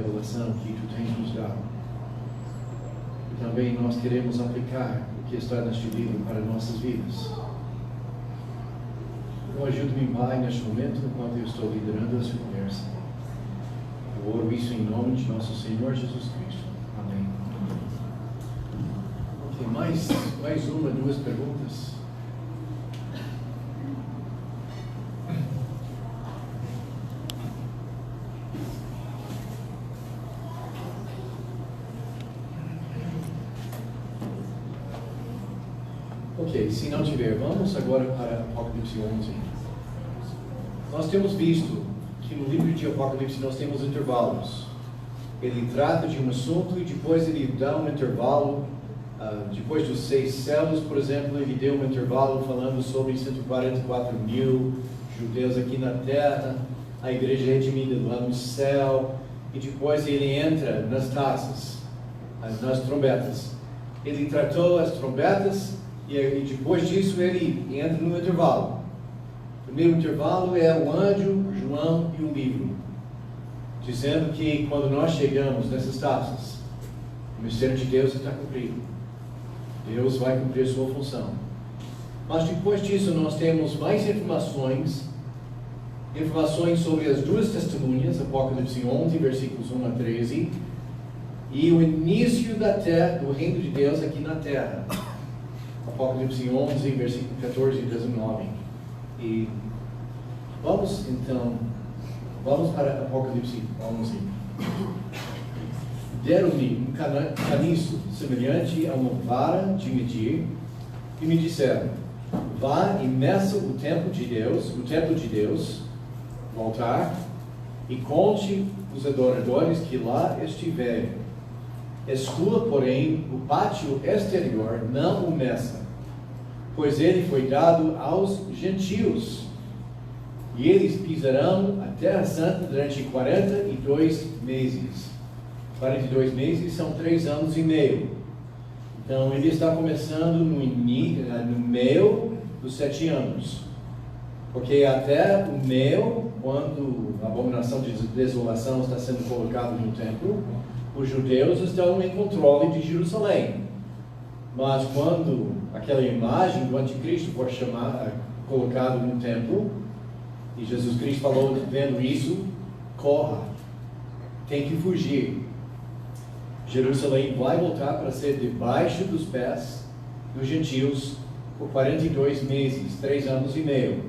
revelação que Tu tens nos dado. E também nós queremos aplicar o que está neste livro para nossas vidas. Então ajude-me, Pai, neste momento, enquanto eu estou liderando essa conversa. Eu oro isso em nome de nosso Senhor Jesus Cristo. Amém. Ok, mais uma, duas perguntas. Ok, se não tiver, vamos agora para Apocalipse 11. Nós temos visto que no livro de Apocalipse nós temos intervalos. Ele trata de um assunto e depois ele dá um intervalo. Depois dos 6 céus, por exemplo, ele deu um intervalo falando sobre 144 mil judeus aqui na terra, a igreja redimida lá no céu, e depois ele entra nas taças, nas trombetas. Ele tratou as trombetas e depois disso ele entra no intervalo. O primeiro intervalo é o anjo, João e o livro, dizendo que quando nós chegamos nessas taças, o mistério de Deus está cumprido. Deus vai cumprir a sua função. Mas depois disso nós temos mais informações sobre as duas testemunhas, Apocalipse 11, versículos 1 a 13, e o início da terra, do reino de Deus aqui na terra. Apocalipse 11, versículo 14 e 19. E vamos para Apocalipse 11. Deram-me um caniço semelhante a uma vara de medir, e me disseram: vá e meça o templo de Deus, o altar, e conte os adoradores que lá estiverem. Exclua, porém, o pátio exterior, não o meça, pois ele foi dado aos gentios, e eles pisarão a terra santa durante 42 meses. 42 meses são 3 anos e meio. Então ele está começando no meio dos 7 anos. Porque até o meio, quando a abominação de desolação está sendo colocada no templo, os judeus estão em controle de Jerusalém. Mas quando aquela imagem do anticristo for colocado no templo, e Jesus Cristo falou, vendo isso, corra, tem que fugir. Jerusalém vai voltar para ser debaixo dos pés dos gentios por 42 meses, 3 anos e meio.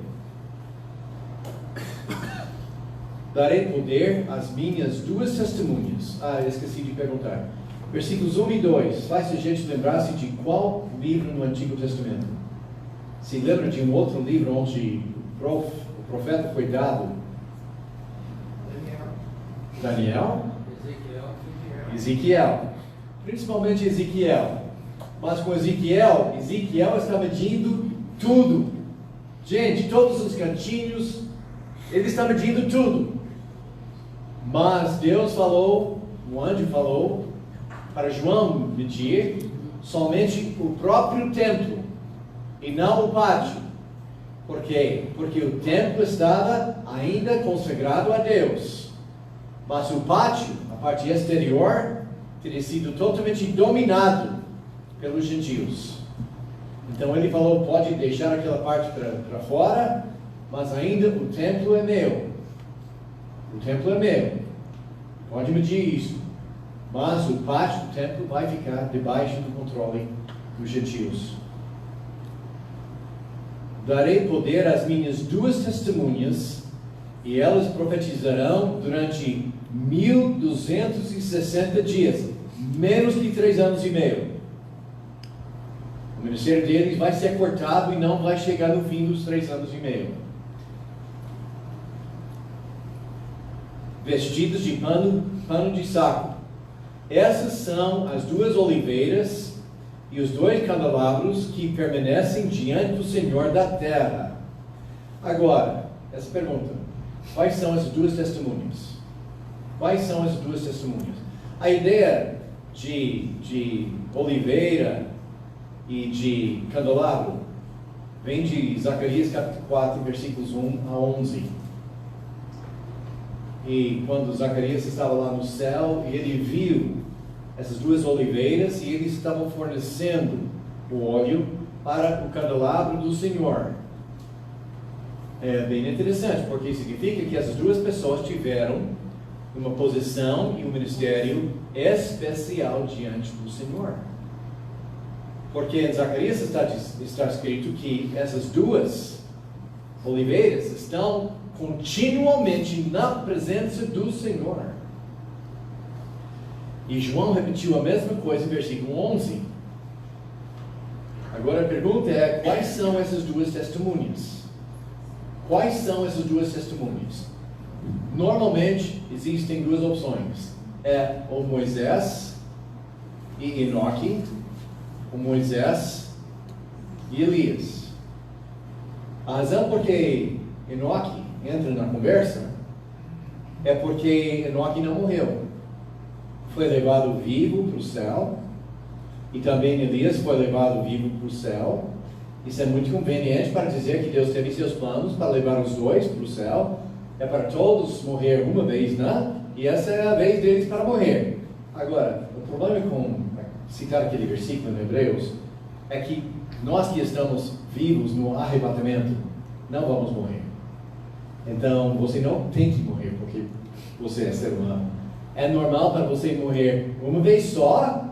Darei poder às minhas duas testemunhas. Esqueci de perguntar. Versículos 1 e 2. Faz a gente lembrar-se de qual livro no Antigo Testamento. Se lembra de um outro livro onde o profeta foi dado? Daniel? Ezequiel. Principalmente Ezequiel. Mas com Ezequiel está medindo tudo. Gente, todos os cantinhos, ele está medindo tudo. Mas Deus falou, o anjo falou, para João medir somente o próprio templo e não o pátio. Por quê? Porque o templo estava ainda consagrado a Deus. Mas o pátio, a parte exterior, teria sido totalmente dominado pelos gentios. Então ele falou, pode deixar aquela parte para fora, mas ainda o templo é meu. O templo é meu. Pode medir isso. Mas o pátio do templo vai ficar debaixo do controle dos gentios. Darei poder às minhas duas testemunhas, e elas profetizarão durante 1260 dias, menos que 3 anos e meio. O ministério deles vai ser cortado e não vai chegar no fim dos 3 anos e meio. Vestidos de pano de saco. Essas são as 2 oliveiras e os 2 candelabros que permanecem diante do Senhor da terra. Agora, essa pergunta: quais são as 2 testemunhas? Quais são as 2 testemunhas? A ideia de oliveira e de candelabro vem de Zacarias capítulo 4, versículos 1 a 11. E quando Zacarias estava lá no céu, ele viu essas duas oliveiras e eles estavam fornecendo o óleo para o candelabro do Senhor. É bem interessante, porque significa que essas duas pessoas tiveram uma posição e um ministério especial diante do Senhor. Porque em Zacarias está escrito que essas duas oliveiras estão continuamente na presença do Senhor. E João repetiu a mesma coisa em versículo 11. Agora a pergunta é, quais são essas duas testemunhas? Quais são essas duas testemunhas? Normalmente existem duas opções. É o Moisés e Enoque, o Moisés e Elias. A razão por que Enoque entra na conversa é porque Enoque não morreu. Foi levado vivo para o céu. E também Elias foi levado vivo para o céu. Isso é muito conveniente para dizer que Deus teve seus planos para levar os dois para o céu. É para todos morrer uma vez, né? E essa é a vez deles para morrer. Agora, o problema com citar aquele versículo em Hebreus é que nós que estamos vivos no arrebatamento não vamos morrer. Então, você não tem que morrer porque você é ser humano. É normal para você morrer uma vez só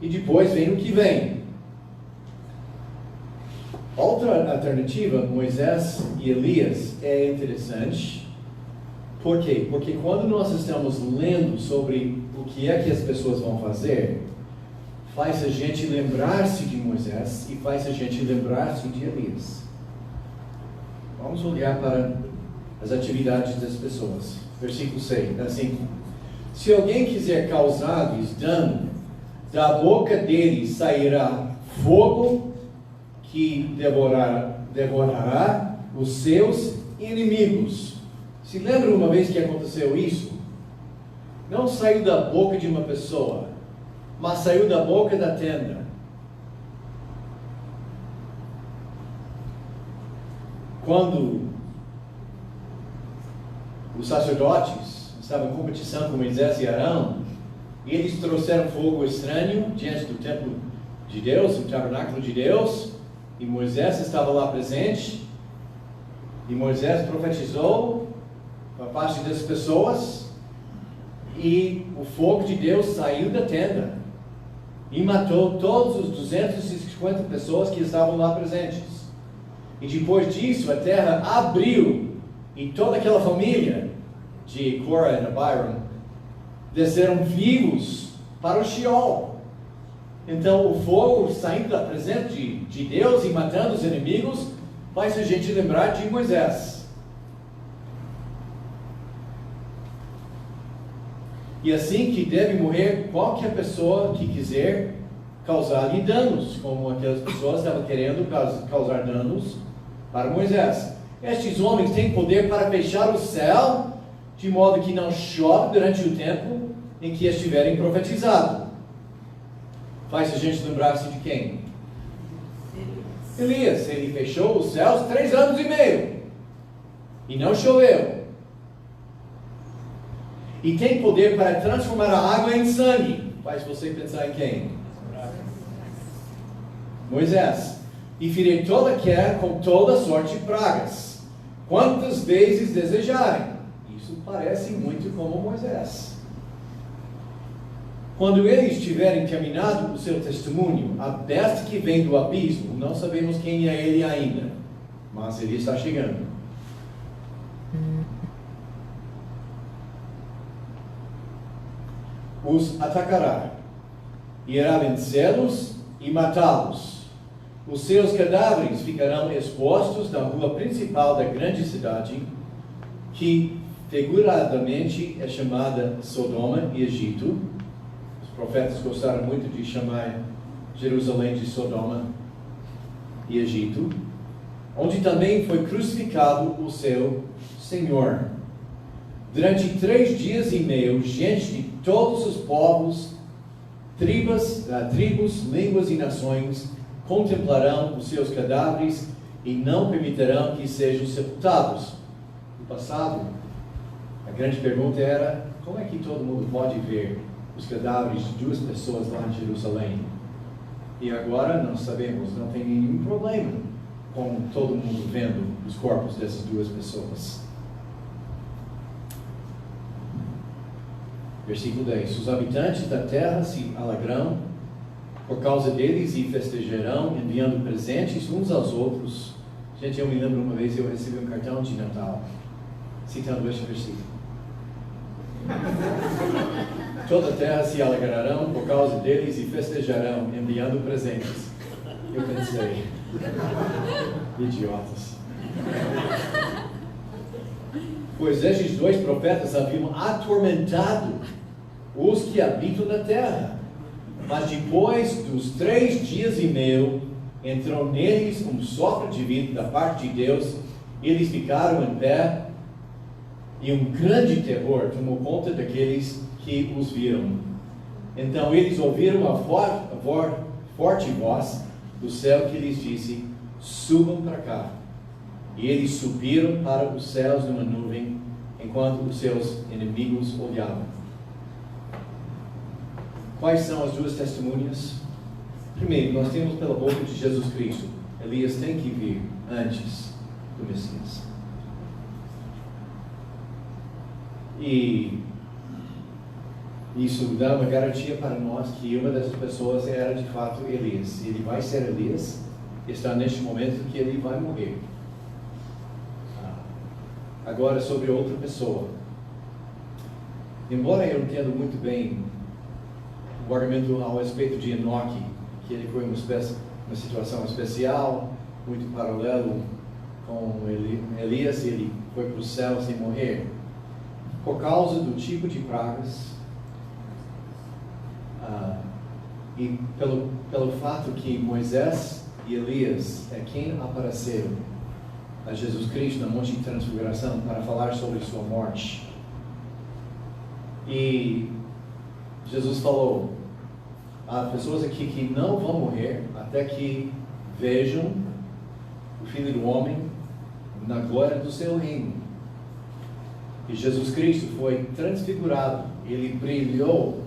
e depois vem o que vem. Outra alternativa, Moisés e Elias, é interessante. Por quê? Porque quando nós estamos lendo sobre o que é que as pessoas vão fazer, faz a gente lembrar-se de Moisés e faz a gente lembrar-se de Elias. Vamos olhar para as atividades das pessoas. Versículo 6, assim: se alguém quiser causar-lhes dano, da boca deles sairá fogo que devorará os seus inimigos. Se lembra uma vez que aconteceu isso? Não saiu da boca de uma pessoa, mas saiu da boca da tenda. Quando os sacerdotes estavam em competição com Moisés e Arão, e eles trouxeram fogo estranho diante do templo de Deus, o tabernáculo de Deus, e Moisés estava lá presente, e Moisés profetizou para parte das pessoas, e o fogo de Deus saiu da tenda e matou todos os 250 pessoas que estavam lá presentes. E depois disso a terra abriu e toda aquela família de Korah e Abiram desceram vivos para o Sheol. Então o fogo saindo da presença de Deus e matando os inimigos faz a gente lembrar de Moisés. E assim que deve morrer qualquer pessoa que quiser causar-lhe danos, como aquelas pessoas estavam querendo causar danos para Moisés. Estes homens têm poder para fechar o céu, de modo que não chove durante o tempo em que estiverem profetizado. Faz a gente lembrar-se de quem? Elias. Ele fechou os céus 3 anos e meio. E não choveu. E tem poder para transformar a água em sangue. Faz você pensar em quem? Moisés. E ferir toda a terra com toda sorte de pragas, quantas vezes desejarem. Isso parece muito como Moisés. Quando eles tiverem terminado o seu testemunho, a besta que vem do abismo, não sabemos quem é ele ainda, mas ele está chegando. Os atacará, irá vencê-los e matá-los. Os seus cadáveres ficarão expostos na rua principal da grande cidade, que figuradamente é chamada Sodoma e Egito. Os profetas gostaram muito de chamar Jerusalém de Sodoma e Egito, onde também foi crucificado o seu Senhor. Durante 3 dias e meio, gente de todos os povos, tribos, línguas e nações contemplarão os seus cadáveres e não permitirão que sejam sepultados. No passado, A grande pergunta era, como é que todo mundo pode ver os cadáveres de 2 pessoas lá em Jerusalém? E agora nós sabemos, não tem nenhum problema com todo mundo vendo os corpos dessas 2 pessoas. Versículo 10. Os habitantes da terra se alegrarão por causa deles e festejarão, enviando presentes uns aos outros. Gente, eu me lembro uma vez eu recebi um cartão de Natal citando este versículo. Toda a terra se alegrarão por causa deles e festejarão, enviando presentes. Eu pensei, idiotas. Pois estes 2 profetas haviam atormentado os que habitam na terra. Mas depois dos 3 dias e meio, entrou neles um sopro divino da parte de Deus. Eles ficaram em pé e um grande terror tomou conta daqueles que os viram. Então eles ouviram a forte voz do céu que lhes disse: subam para cá. E eles subiram para os céus numa nuvem, enquanto os seus inimigos olhavam. Quais são as 2 testemunhas? Primeiro, nós temos pela boca de Jesus Cristo. Elias tem que vir antes do Messias. E isso dá uma garantia para nós que uma dessas pessoas era de fato Elias. Ele vai ser Elias. Está neste momento que ele vai morrer. Agora sobre outra pessoa. Embora eu entenda muito bem o argumento ao respeito de Enoque, que ele foi uma situação especial, muito paralelo com Elias, e ele foi para o céu sem morrer, por causa do tipo de pragas, e pelo fato que Moisés e Elias é quem apareceram a Jesus Cristo na Monte de Transfiguração para falar sobre sua morte. E Jesus falou: há pessoas aqui que não vão morrer até que vejam o Filho do Homem na glória do seu reino. E Jesus Cristo foi transfigurado, ele brilhou.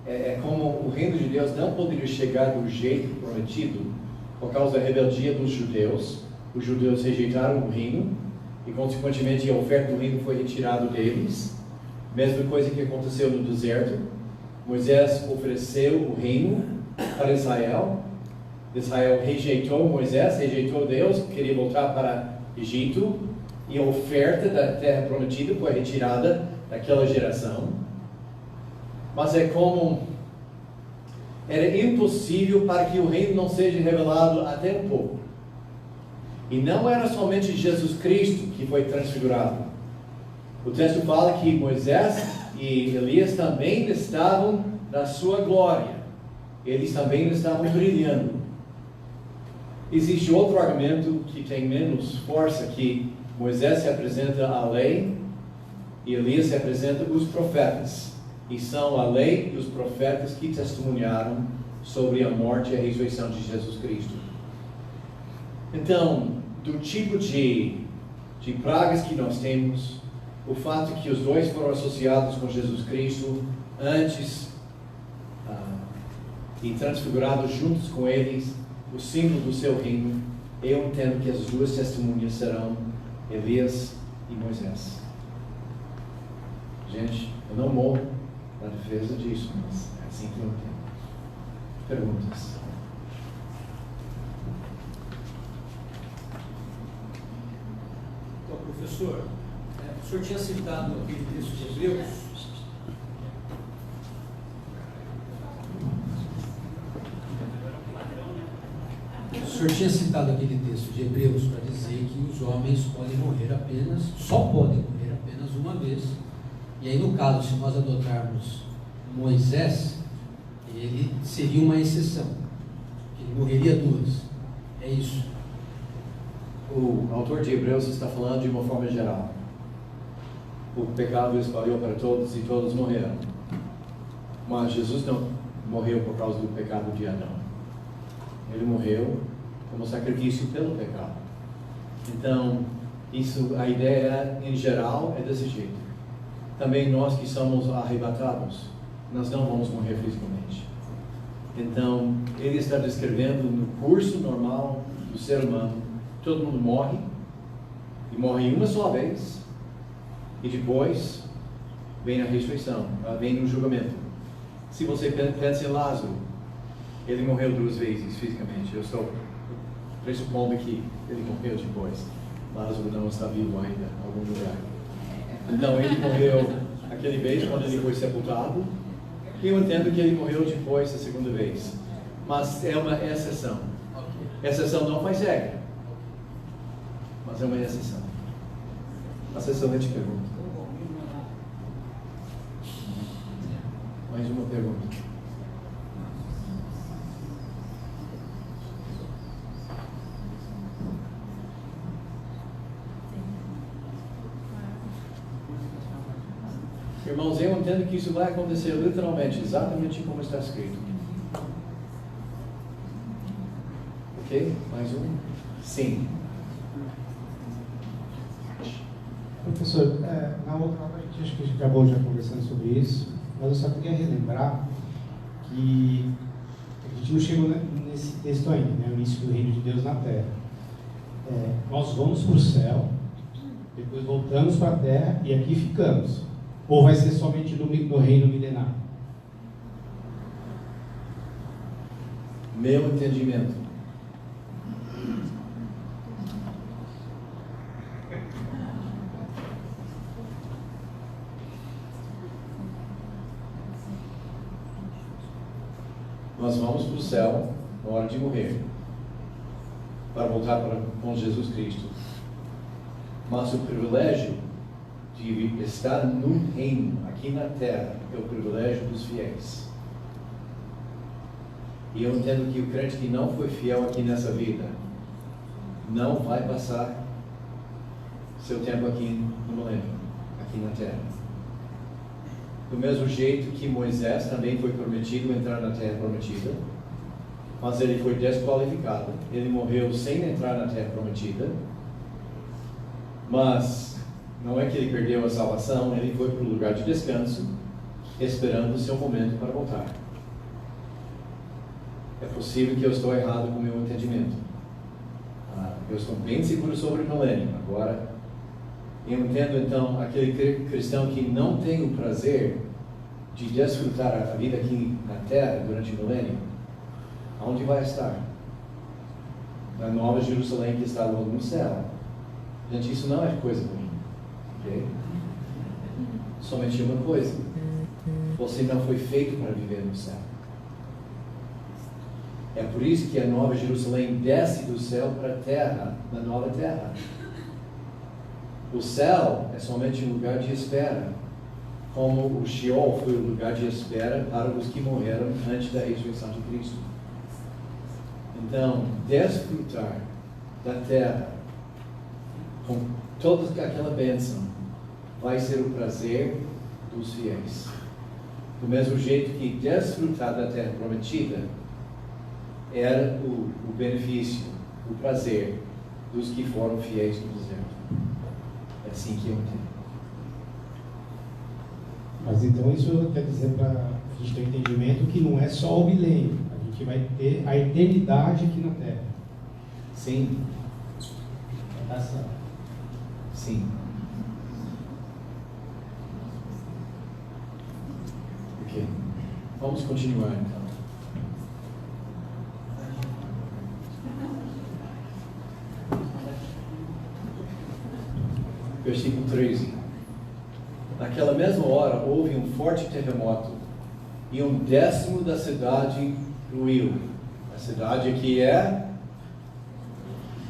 É como o reino de Deus não poderia chegar do jeito prometido por causa da rebeldia dos judeus. Os judeus rejeitaram o reino e, consequentemente, a oferta do reino foi retirada deles. Mesma coisa que aconteceu no deserto. Moisés ofereceu o reino para Israel. Israel rejeitou Moisés, rejeitou Deus, queria voltar para Egito. E a oferta da terra prometida foi retirada daquela geração. Mas é como era impossível para que o reino não seja revelado até um pouco. E não era somente Jesus Cristo que foi transfigurado. O texto fala que Moisés e Elias também estavam na sua glória. Eles também estavam brilhando. Existe outro argumento que tem menos força, que Moisés representa a lei e Elias representa os profetas. E são a lei e os profetas que testemunharam sobre a morte e a ressurreição de Jesus Cristo. Então, do tipo de pragas que nós temos, o fato que os 2 foram associados com Jesus Cristo antes e transfigurados juntos com eles, o símbolo do seu reino, eu entendo que as 2 testemunhas serão Elias e Moisés. Gente, eu não morro na defesa disso, mas é assim que eu entendo. Perguntas? Então, professor, o senhor tinha citado aquele texto de Hebreus. O senhor tinha citado aquele texto de Hebreus para dizer que os homens podem morrer apenas, só podem morrer apenas uma vez. E aí, no caso, se nós adotarmos Moisés, ele seria uma exceção, ele morreria 2. É isso. O autor de Hebreus está falando de uma forma geral. O pecado espalhou para todos e todos morreram. Mas Jesus não morreu por causa do pecado de Adão. Ele morreu como sacrifício pelo pecado. Então, a ideia em geral é desse jeito. também nós que somos arrebatados, nós não vamos morrer fisicamente. Então, ele está descrevendo no curso normal do ser humano, todo mundo morre, e morre uma só vez, e depois vem a ressurreição, vem o julgamento. Se você pensa em Lázaro, ele morreu 2 vezes fisicamente. Eu estou pressupondo que ele morreu depois. Lázaro não está vivo ainda em algum lugar. Então ele morreu aquele vez quando ele foi sepultado. E eu entendo que ele morreu depois a segunda vez. Mas é uma exceção. Exceção não faz regra. Mas é uma exceção. Uma excelente pergunta. Mais uma pergunta. Irmãos, eu entendo que isso vai acontecer literalmente, exatamente como está escrito. Ok? Mais um? Sim. Professor, na outra aula a gente acabou já conversando sobre isso, mas eu só queria relembrar que a gente não chegou nesse texto ainda, né? O início do reino de Deus na terra. Nós vamos para o céu, depois voltamos para a terra e aqui ficamos. Ou vai ser somente no reino milenar? Meu entendimento. Nós vamos para o céu na hora de morrer, para voltar com Jesus Cristo. Mas o privilégio de estar no reino, aqui na terra, é o privilégio dos fiéis. E eu entendo que o crente que não foi fiel aqui nessa vida, não vai passar seu tempo aqui no milênio, aqui na terra. Do mesmo jeito que Moisés também foi prometido entrar na terra prometida, mas ele foi desqualificado. Ele morreu sem entrar na terra prometida, mas não é que ele perdeu a salvação, ele foi para o lugar de descanso, esperando o seu momento para voltar. É possível que eu estou errado com o meu entendimento. Eu estou bem seguro sobre o milênio. Agora, eu entendo então aquele cristão que não tem o prazer de desfrutar a vida aqui na terra durante o milênio, aonde vai estar? Na Nova Jerusalém que está logo no céu. Gente, isso não é coisa ruim. Okay? Somente uma coisa: você não foi feito para viver no céu. É por isso que a Nova Jerusalém desce do céu para a terra, na nova terra. O céu é somente um lugar de espera, como o Sheol foi o lugar de espera para os que morreram antes da ressurreição de Cristo. Então, desfrutar da terra com toda aquela bênção vai ser o prazer dos fiéis. Do mesmo jeito que desfrutar da terra prometida era o benefício, o prazer dos que foram fiéis no deserto. É assim que eu entendo. Mas então isso quer dizer, para a gente ter um entendimento, que não é só o milênio, a gente vai ter a eternidade aqui na Terra. Sim. Tá certo. Sim. Ok. Vamos continuar então. Versículo 13. Naquela mesma hora houve um forte terremoto e 1/10 da cidade ruiu. A cidade aqui é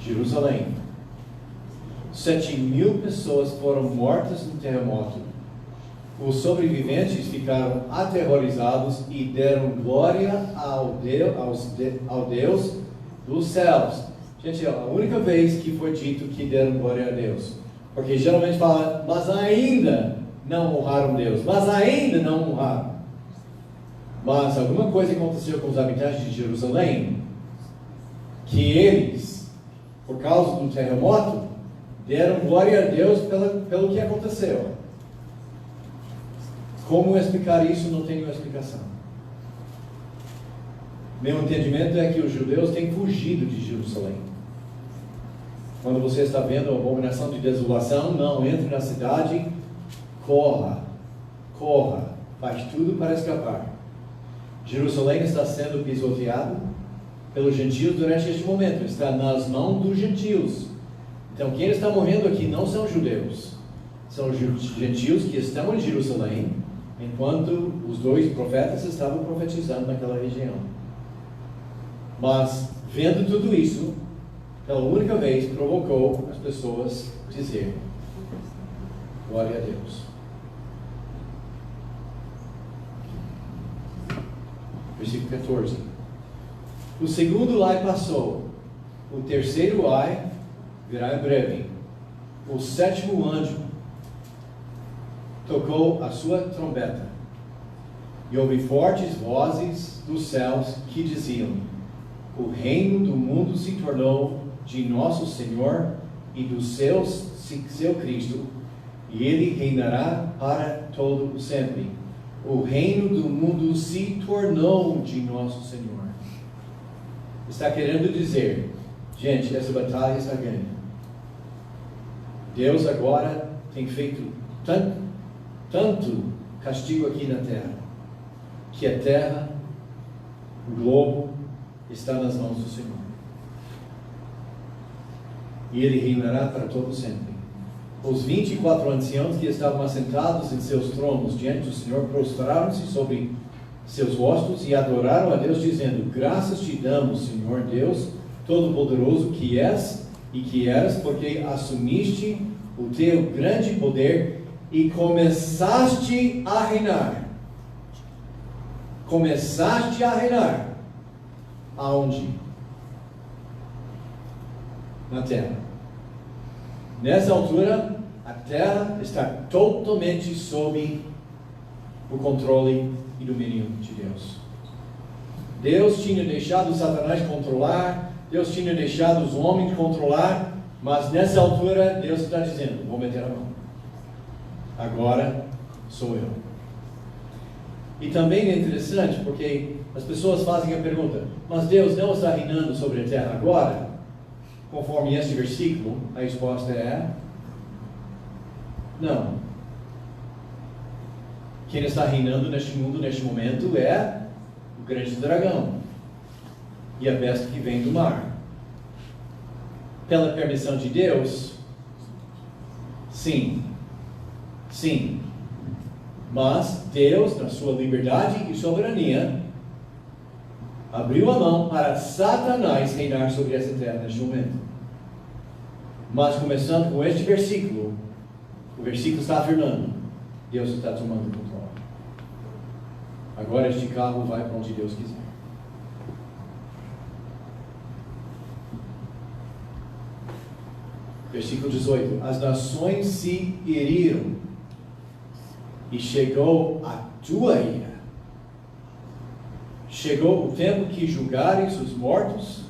Jerusalém. 7.000 pessoas foram mortas no terremoto. Os sobreviventes ficaram aterrorizados e deram glória ao Deus dos céus. Gente, é a única vez que foi dito que deram glória a Deus. Porque geralmente fala, mas ainda não honraram Deus. Mas ainda não honraram. Mas alguma coisa aconteceu com os habitantes de Jerusalém, que eles, por causa do terremoto, deram glória a Deus pelo que aconteceu. Como explicar isso? Não tenho explicação. Meu entendimento é que os judeus têm fugido de Jerusalém. Quando você está vendo a abominação de desolação, não entre na cidade, corra, faz tudo para escapar. Jerusalém está sendo pisoteado pelos gentios durante este momento, está nas mãos dos gentios. Então quem está morrendo aqui não são judeus, são os gentios que estão em Jerusalém, enquanto os 2 profetas estavam profetizando naquela região. Mas, vendo tudo isso, pela única vez provocou as pessoas a dizer: glória a Deus. Versículo 14. O segundo ai passou, o terceiro ai virá em breve. O 7º anjo tocou a sua trombeta, e ouvi fortes vozes dos céus que diziam: o reino do mundo se tornou de nosso Senhor e do seu Cristo, e ele reinará para todo o sempre. O reino do mundo se tornou de nosso Senhor. Está querendo dizer, gente, essa batalha está ganha. Deus agora tem feito tanto castigo aqui na terra, que a terra, o globo, está nas mãos do Senhor. E ele reinará para todo sempre. Os 24 anciãos que estavam assentados em seus tronos diante do Senhor prostraram-se sobre seus rostos e adoraram a Deus, dizendo: graças te damos, Senhor Deus Todo-Poderoso, que és e que eras, porque assumiste o teu grande poder e começaste a reinar. Começaste a reinar. Aonde? Na terra. Nessa altura, a terra está totalmente sob o controle e domínio de Deus. Deus tinha deixado Satanás controlar, Deus tinha deixado os homens controlar, mas nessa altura Deus está dizendo: vou meter a mão. Agora sou eu. E também é interessante porque as pessoas fazem a pergunta: mas Deus não está reinando sobre a terra agora? Conforme este versículo, a resposta é: não. Quem está reinando neste mundo, neste momento, é o grande dragão e a besta que vem do mar. Pela permissão de Deus, sim. Mas Deus, na sua liberdade e soberania, abriu a mão para Satanás reinar sobre essa terra neste momento. Mas começando com este versículo, o versículo está afirmando: Deus está tomando o controle. Agora este carro vai para onde Deus quiser. Versículo 18: as nações se iriram e chegou a tua ira. Chegou o tempo que julgares os mortos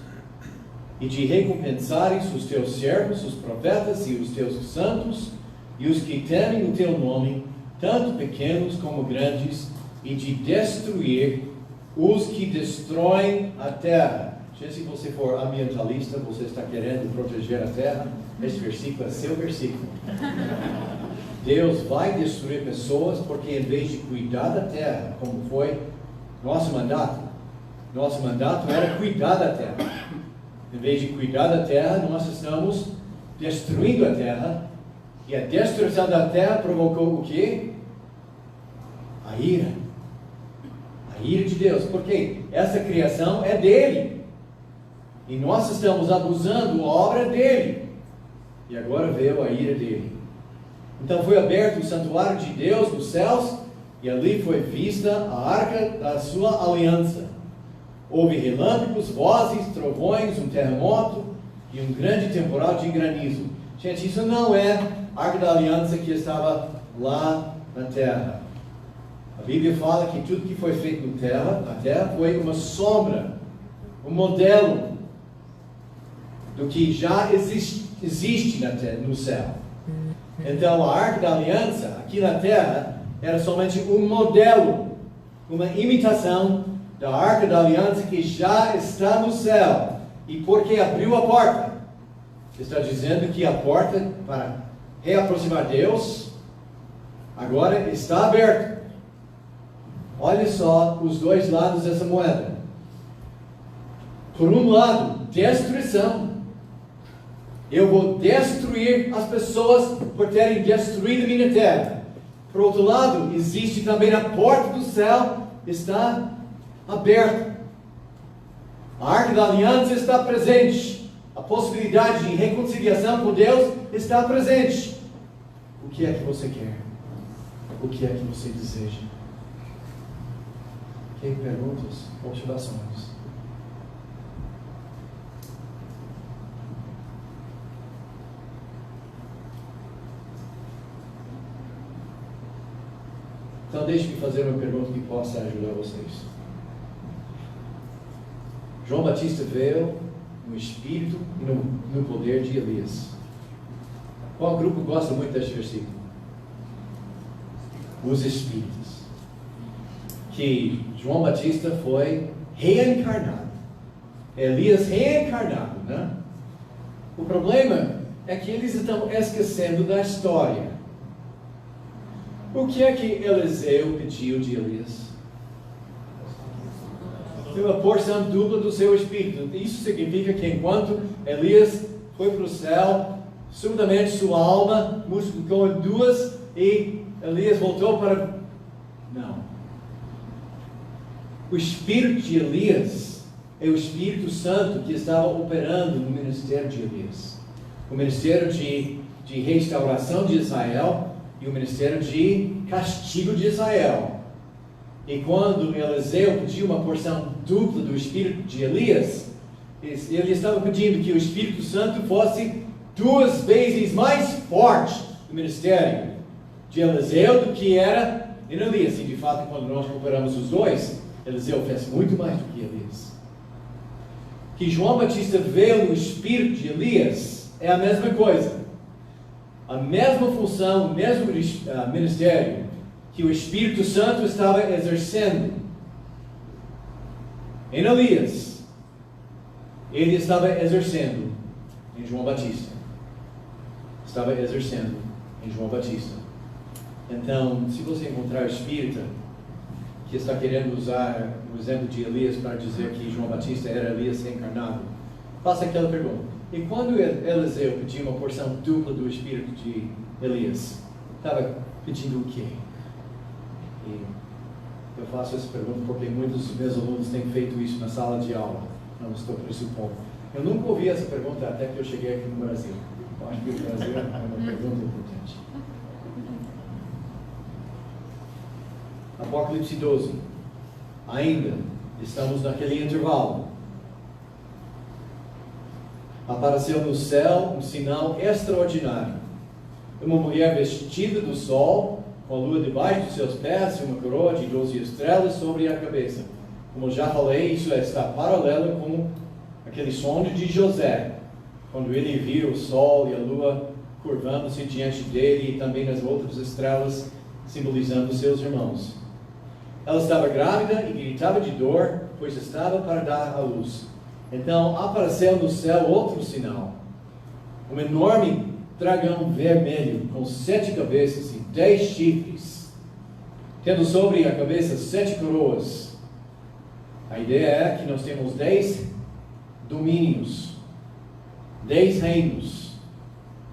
e de recompensares os teus servos, os profetas e os teus santos e os que temem o teu nome, tanto pequenos como grandes, e de destruir os que destroem a terra. Se você for ambientalista, você está querendo proteger a terra, este versículo é seu versículo. Deus vai destruir pessoas porque, em vez de cuidar da terra, como foi nosso mandato era cuidar da terra. Em vez de cuidar da terra, nós estamos destruindo a terra, e a destruição da terra provocou o quê? A ira de Deus, porque essa criação é dele, e nós estamos abusando da obra dele, e agora veio a ira dele. Então foi aberto o santuário de Deus nos céus, e ali foi vista a arca da sua aliança. Houve relâmpagos, vozes, trovões, um terremoto e um grande temporal de granizo. Gente, isso não é a arca da aliança que estava lá na terra. A Bíblia fala que tudo que foi feito na terra foi uma sombra, um modelo do que já existe no céu. Então a arca da aliança aqui na terra era somente um modelo, uma imitação da Arca da Aliança que já está no céu. E porque abriu a porta, está dizendo que a porta para reaproximar Deus agora está aberta. Olha só os dois lados dessa moeda. Por um lado, destruição. Eu vou destruir as pessoas por terem destruído minha terra. Por outro lado, existe também a porta do céu, está aberta. A Arca da Aliança está presente. A possibilidade de reconciliação com Deus está presente. O que é que você quer? O que é que você deseja? Ok? Perguntas? Observações? Então deixe-me fazer uma pergunta que possa ajudar vocês. João Batista veio no espírito e no poder de Elias. Qual grupo gosta muito deste versículo? Os espíritos. Que João Batista foi reencarnado. Elias reencarnado, né? O problema é que eles estão esquecendo da história. O que é que Eliseu pediu de Elias? Uma porção dupla do seu espírito. Isso significa que enquanto Elias foi para o céu, subitamente sua alma multiplicou em duas e Elias voltou para... Não. O espírito de Elias é o Espírito Santo que estava operando no ministério de Elias. O ministério de restauração de Israel e o ministério de castigo de Israel. E quando Eliseu pediu uma porção dupla do espírito de Elias, ele estava pedindo que o Espírito Santo fosse 2 vezes mais forte no ministério de Eliseu do que era em Elias. E de fato, quando nós comparamos os dois, Eliseu fez muito mais do que Elias. Que João Batista veio no espírito de Elias é a mesma coisa. A mesma função, o mesmo ministério que o Espírito Santo estava exercendo em Elias, ele estava exercendo em João Batista. Estava exercendo em João Batista. Então, se você encontrar espírita que está querendo usar o exemplo de Elias para dizer que João Batista era Elias reencarnado, faça aquela pergunta. E quando Eliseu pediu uma porção dupla do espírito de Elias, estava pedindo o quê? E eu faço essa pergunta porque muitos dos meus alunos têm feito isso na sala de aula. Não estou pressupondo. Eu nunca ouvi essa pergunta até que eu cheguei aqui no Brasil. Eu acho que o Brasil é uma pergunta importante. Apocalipse 12. Ainda estamos naquele intervalo. Apareceu no céu um sinal extraordinário. Uma mulher vestida do sol, com a lua debaixo dos seus pés e uma coroa de 12 estrelas sobre a cabeça. Como já falei, isso está paralelo com aquele sonho de José, quando ele viu o sol e a lua curvando-se diante dele e também as outras estrelas simbolizando seus irmãos. Ela estava grávida e gritava de dor, pois estava para dar à luz. Então apareceu no céu outro sinal, um enorme dragão vermelho com 7 cabeças e 10 chifres, tendo sobre a cabeça 7 coroas. A ideia é que nós temos 10 domínios, 10 reinos,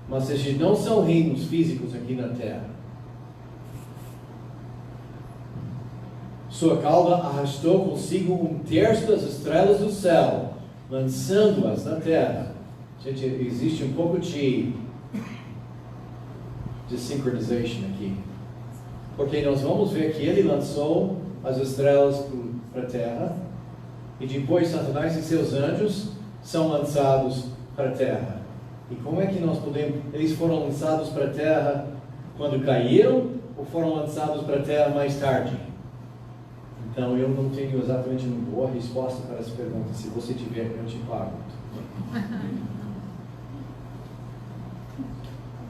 mas esses não são reinos físicos aqui na Terra. Sua cauda arrastou consigo 1/3 das estrelas do céu, lançando-as na terra. Gente, existe um pouco de synchronization aqui. Porque nós vamos ver que ele lançou as estrelas para a terra, e depois Satanás e seus anjos são lançados para a terra. E como é que nós podemos... Eles foram lançados para a terra quando caíram, ou foram lançados para a terra mais tarde? Então, eu não tenho exatamente uma boa resposta para essa pergunta. Se você tiver, eu te pergunto.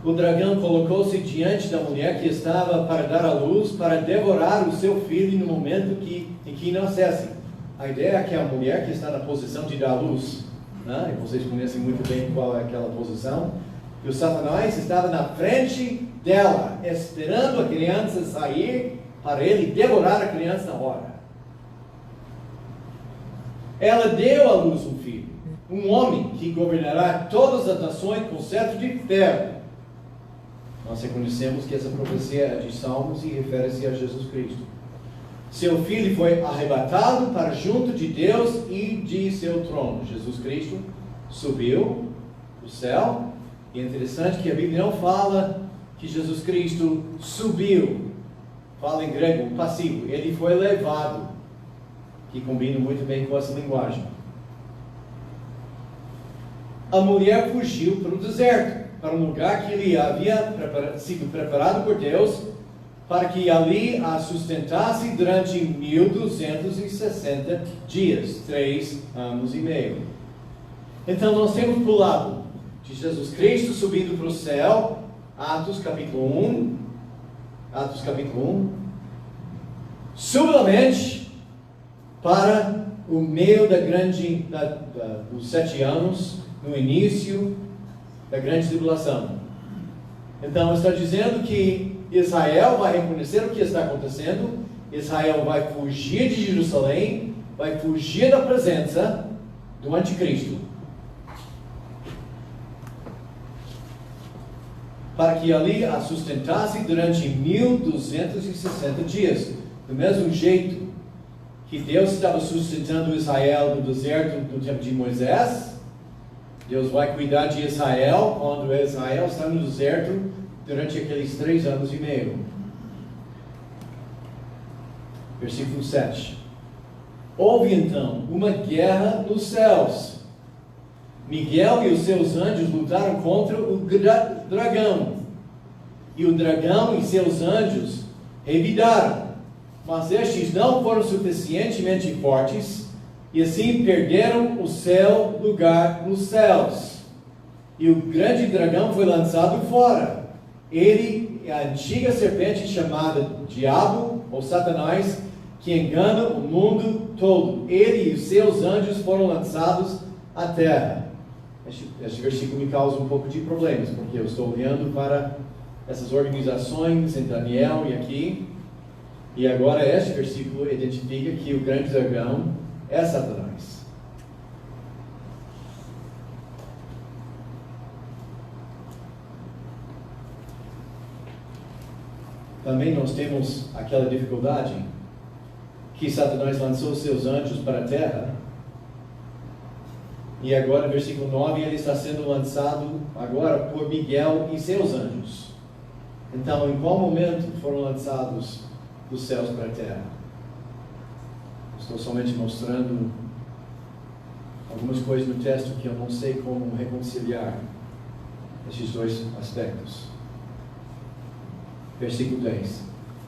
o dragão colocou-se diante da mulher que estava para dar à luz, para devorar o seu filho no momento em que nascesse. A ideia é que a mulher que está na posição de dar à luz, né? E vocês conhecem muito bem qual é aquela posição, e o Satanás estava na frente dela, esperando a criança sair para ele devorar a criança na hora. Ela deu à luz um filho, um homem que governará todas as nações com cetro de ferro. Nós reconhecemos que essa profecia é de Salmos e refere-se a Jesus Cristo. Seu filho foi arrebatado para junto de Deus e de seu trono. Jesus Cristo subiu para o céu. E é interessante que a Bíblia não fala que Jesus Cristo subiu. Fala em grego, passivo. Ele foi levado. Que combina muito bem com essa linguagem. A mulher fugiu para o deserto, para um lugar que lhe havia sido preparado por Deus, para que ali a sustentasse durante 1260 dias, 3 anos e meio. Então nós temos pulado de Jesus Cristo subindo para o céu, Atos capítulo 1, subitamente para o meio dos 7 anos, no início da grande tribulação. Então está dizendo que Israel vai reconhecer o que está acontecendo, Israel vai fugir de Jerusalém, vai fugir da presença do anticristo, para que ali a sustentasse durante 1260 dias, do mesmo jeito que Deus estava sustentando Israel no deserto no tempo de Moisés. Deus vai cuidar de Israel quando Israel está no deserto durante aqueles 3 anos e meio. Versículo 7. Houve então uma guerra nos céus. Miguel e os seus anjos lutaram contra o dragão. E o dragão e seus anjos revidaram. Mas estes não foram suficientemente fortes, e assim perderam o seu lugar nos céus. E o grande dragão foi lançado fora. Ele é a antiga serpente chamada Diabo, ou Satanás, que engana o mundo todo. Ele e os seus anjos foram lançados à terra. Este versículo me causa um pouco de problemas, porque eu estou olhando para essas organizações em Daniel e aqui, e agora este versículo identifica que o grande dragão é Satanás. Também nós temos aquela dificuldade que Satanás lançou seus anjos para a terra, e agora no versículo 9 ele está sendo lançado agora por Miguel e seus anjos. Então, em qual momento foram lançados dos céus para a terra? Estou somente mostrando algumas coisas no texto que eu não sei como reconciliar esses dois aspectos. Versículo 10.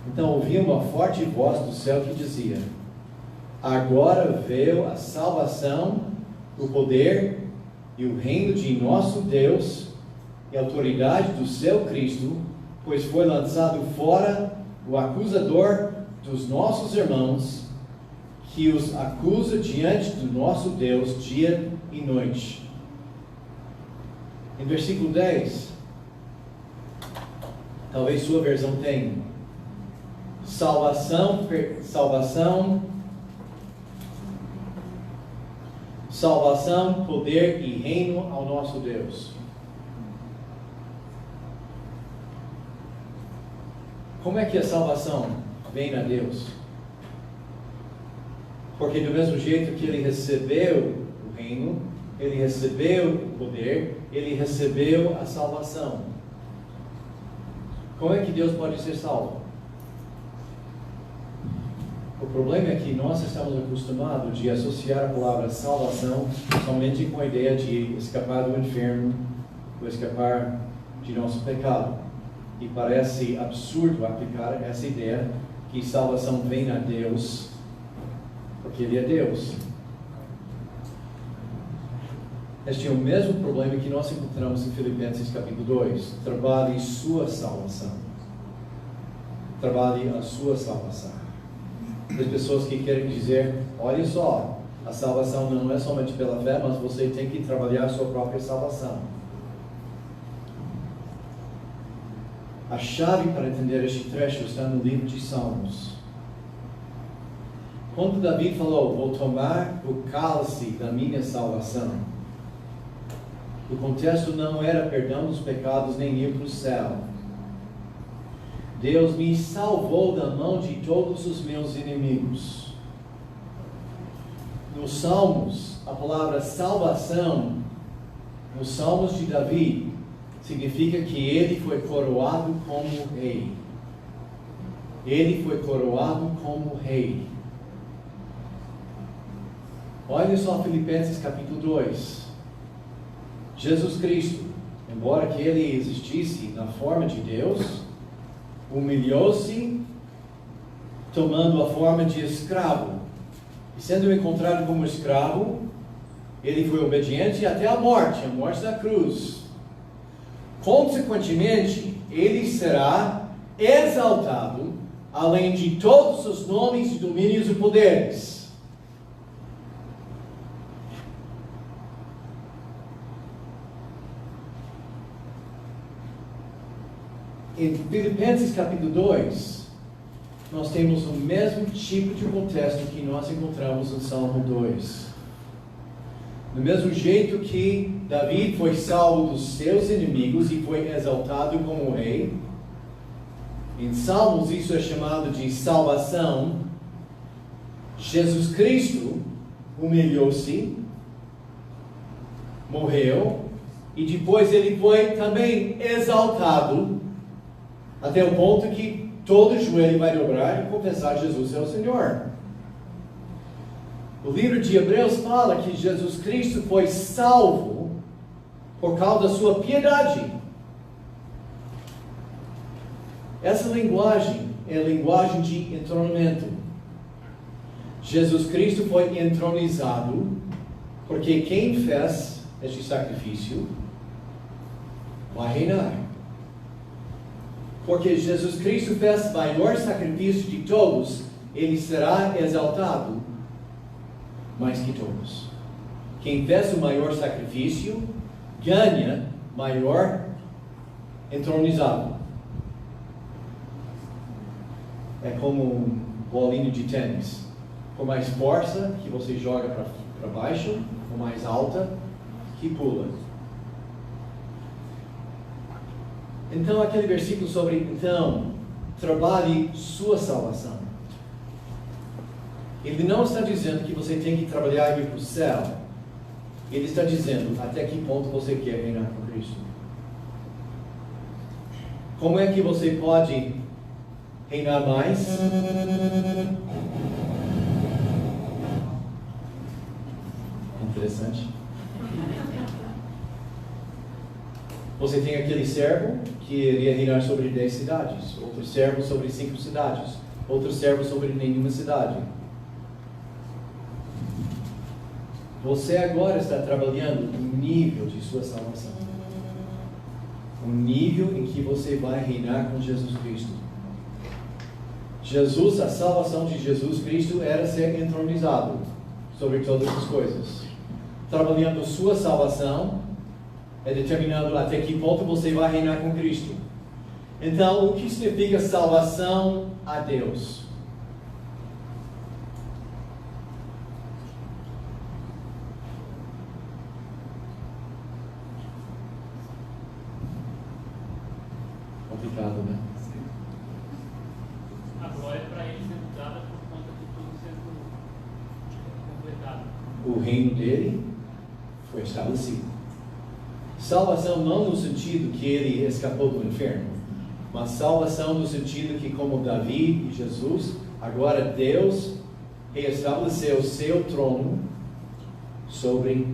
Então ouvi uma forte voz do céu que dizia: agora veio a salvação, o poder e o reino de nosso Deus e a autoridade do seu Cristo, pois foi lançado fora o acusador dos nossos irmãos, que os acusa diante do nosso Deus dia e noite. Em versículo 10, talvez sua versão tenha salvação, poder e reino ao nosso Deus. Como é que a salvação vem a Deus? Porque do mesmo jeito que ele recebeu o reino, ele recebeu o poder, ele recebeu a salvação. Como é que Deus pode ser salvo? O problema é que nós estamos acostumados de associar a palavra salvação somente com a ideia de escapar do inferno, ou escapar de nosso pecado. E parece absurdo aplicar essa ideia que salvação vem a Deus, porque Ele é Deus. Este é o mesmo problema que nós encontramos em Filipenses capítulo 2. Trabalhe sua salvação. Trabalhe a sua salvação. As pessoas que querem dizer, olha só, a salvação não é somente pela fé, mas você tem que trabalhar a sua própria salvação. A chave para entender este trecho está no livro de Salmos. Quando Davi falou, vou tomar o cálice da minha salvação, o contexto não era perdão dos pecados nem ir para o céu. Deus me salvou da mão de todos os meus inimigos. Nos Salmos, a palavra salvação, nos Salmos de Davi, significa que ele foi coroado como rei. Ele foi coroado como rei. Olha só Filipenses capítulo 2. Jesus Cristo, embora que ele existisse na forma de Deus, humilhou-se, tomando a forma de escravo. E sendo encontrado como escravo, ele foi obediente até a morte da cruz. Consequentemente, ele será exaltado, além de todos os nomes, domínios e poderes. Em Filipenses capítulo 2, nós temos o mesmo tipo de contexto que nós encontramos no Salmo 2. Do mesmo jeito que Davi foi salvo dos seus inimigos e foi exaltado como rei, em Salmos isso é chamado de salvação. Jesus Cristo humilhou-se, morreu, e depois ele foi também exaltado, até o ponto que todo joelho vai dobrar e confessar Jesus é o Senhor. O livro de Hebreus fala que Jesus Cristo foi salvo por causa da sua piedade. Essa linguagem é a linguagem de entronamento. Jesus Cristo foi entronizado porque quem fez este sacrifício vai reinar. Porque Jesus Cristo fez o maior sacrifício de todos, ele será exaltado mais que todos. Quem fez o maior sacrifício ganha maior entronizado. É como um bolinho de tênis. Com mais força que você joga para baixo, com mais alta que pula. Então, aquele versículo sobre, trabalhe sua salvação. Ele não está dizendo que você tem que trabalhar e ir para o céu. Ele está dizendo até que ponto você quer reinar com Cristo. Como é que você pode reinar mais? Interessante. Você tem aquele servo que iria reinar sobre 10 cidades, outro servo sobre 5 cidades, outro servo sobre nenhuma cidade. Você agora está trabalhando no nível de sua salvação. Um nível em que você vai reinar com Jesus Cristo. A salvação de Jesus Cristo era ser entronizado sobre todas as coisas. Trabalhando sua salvação é determinado até que ponto você vai reinar com Cristo. Então, o que significa salvação a Deus? Complicado, né? A glória para ele sendo dada por conta de tudo sendo completado. O reino dele foi estabelecido. Salvação não no sentido que ele escapou do inferno, mas salvação no sentido que, como Davi e Jesus, agora Deus reestabeleceu o seu trono sobre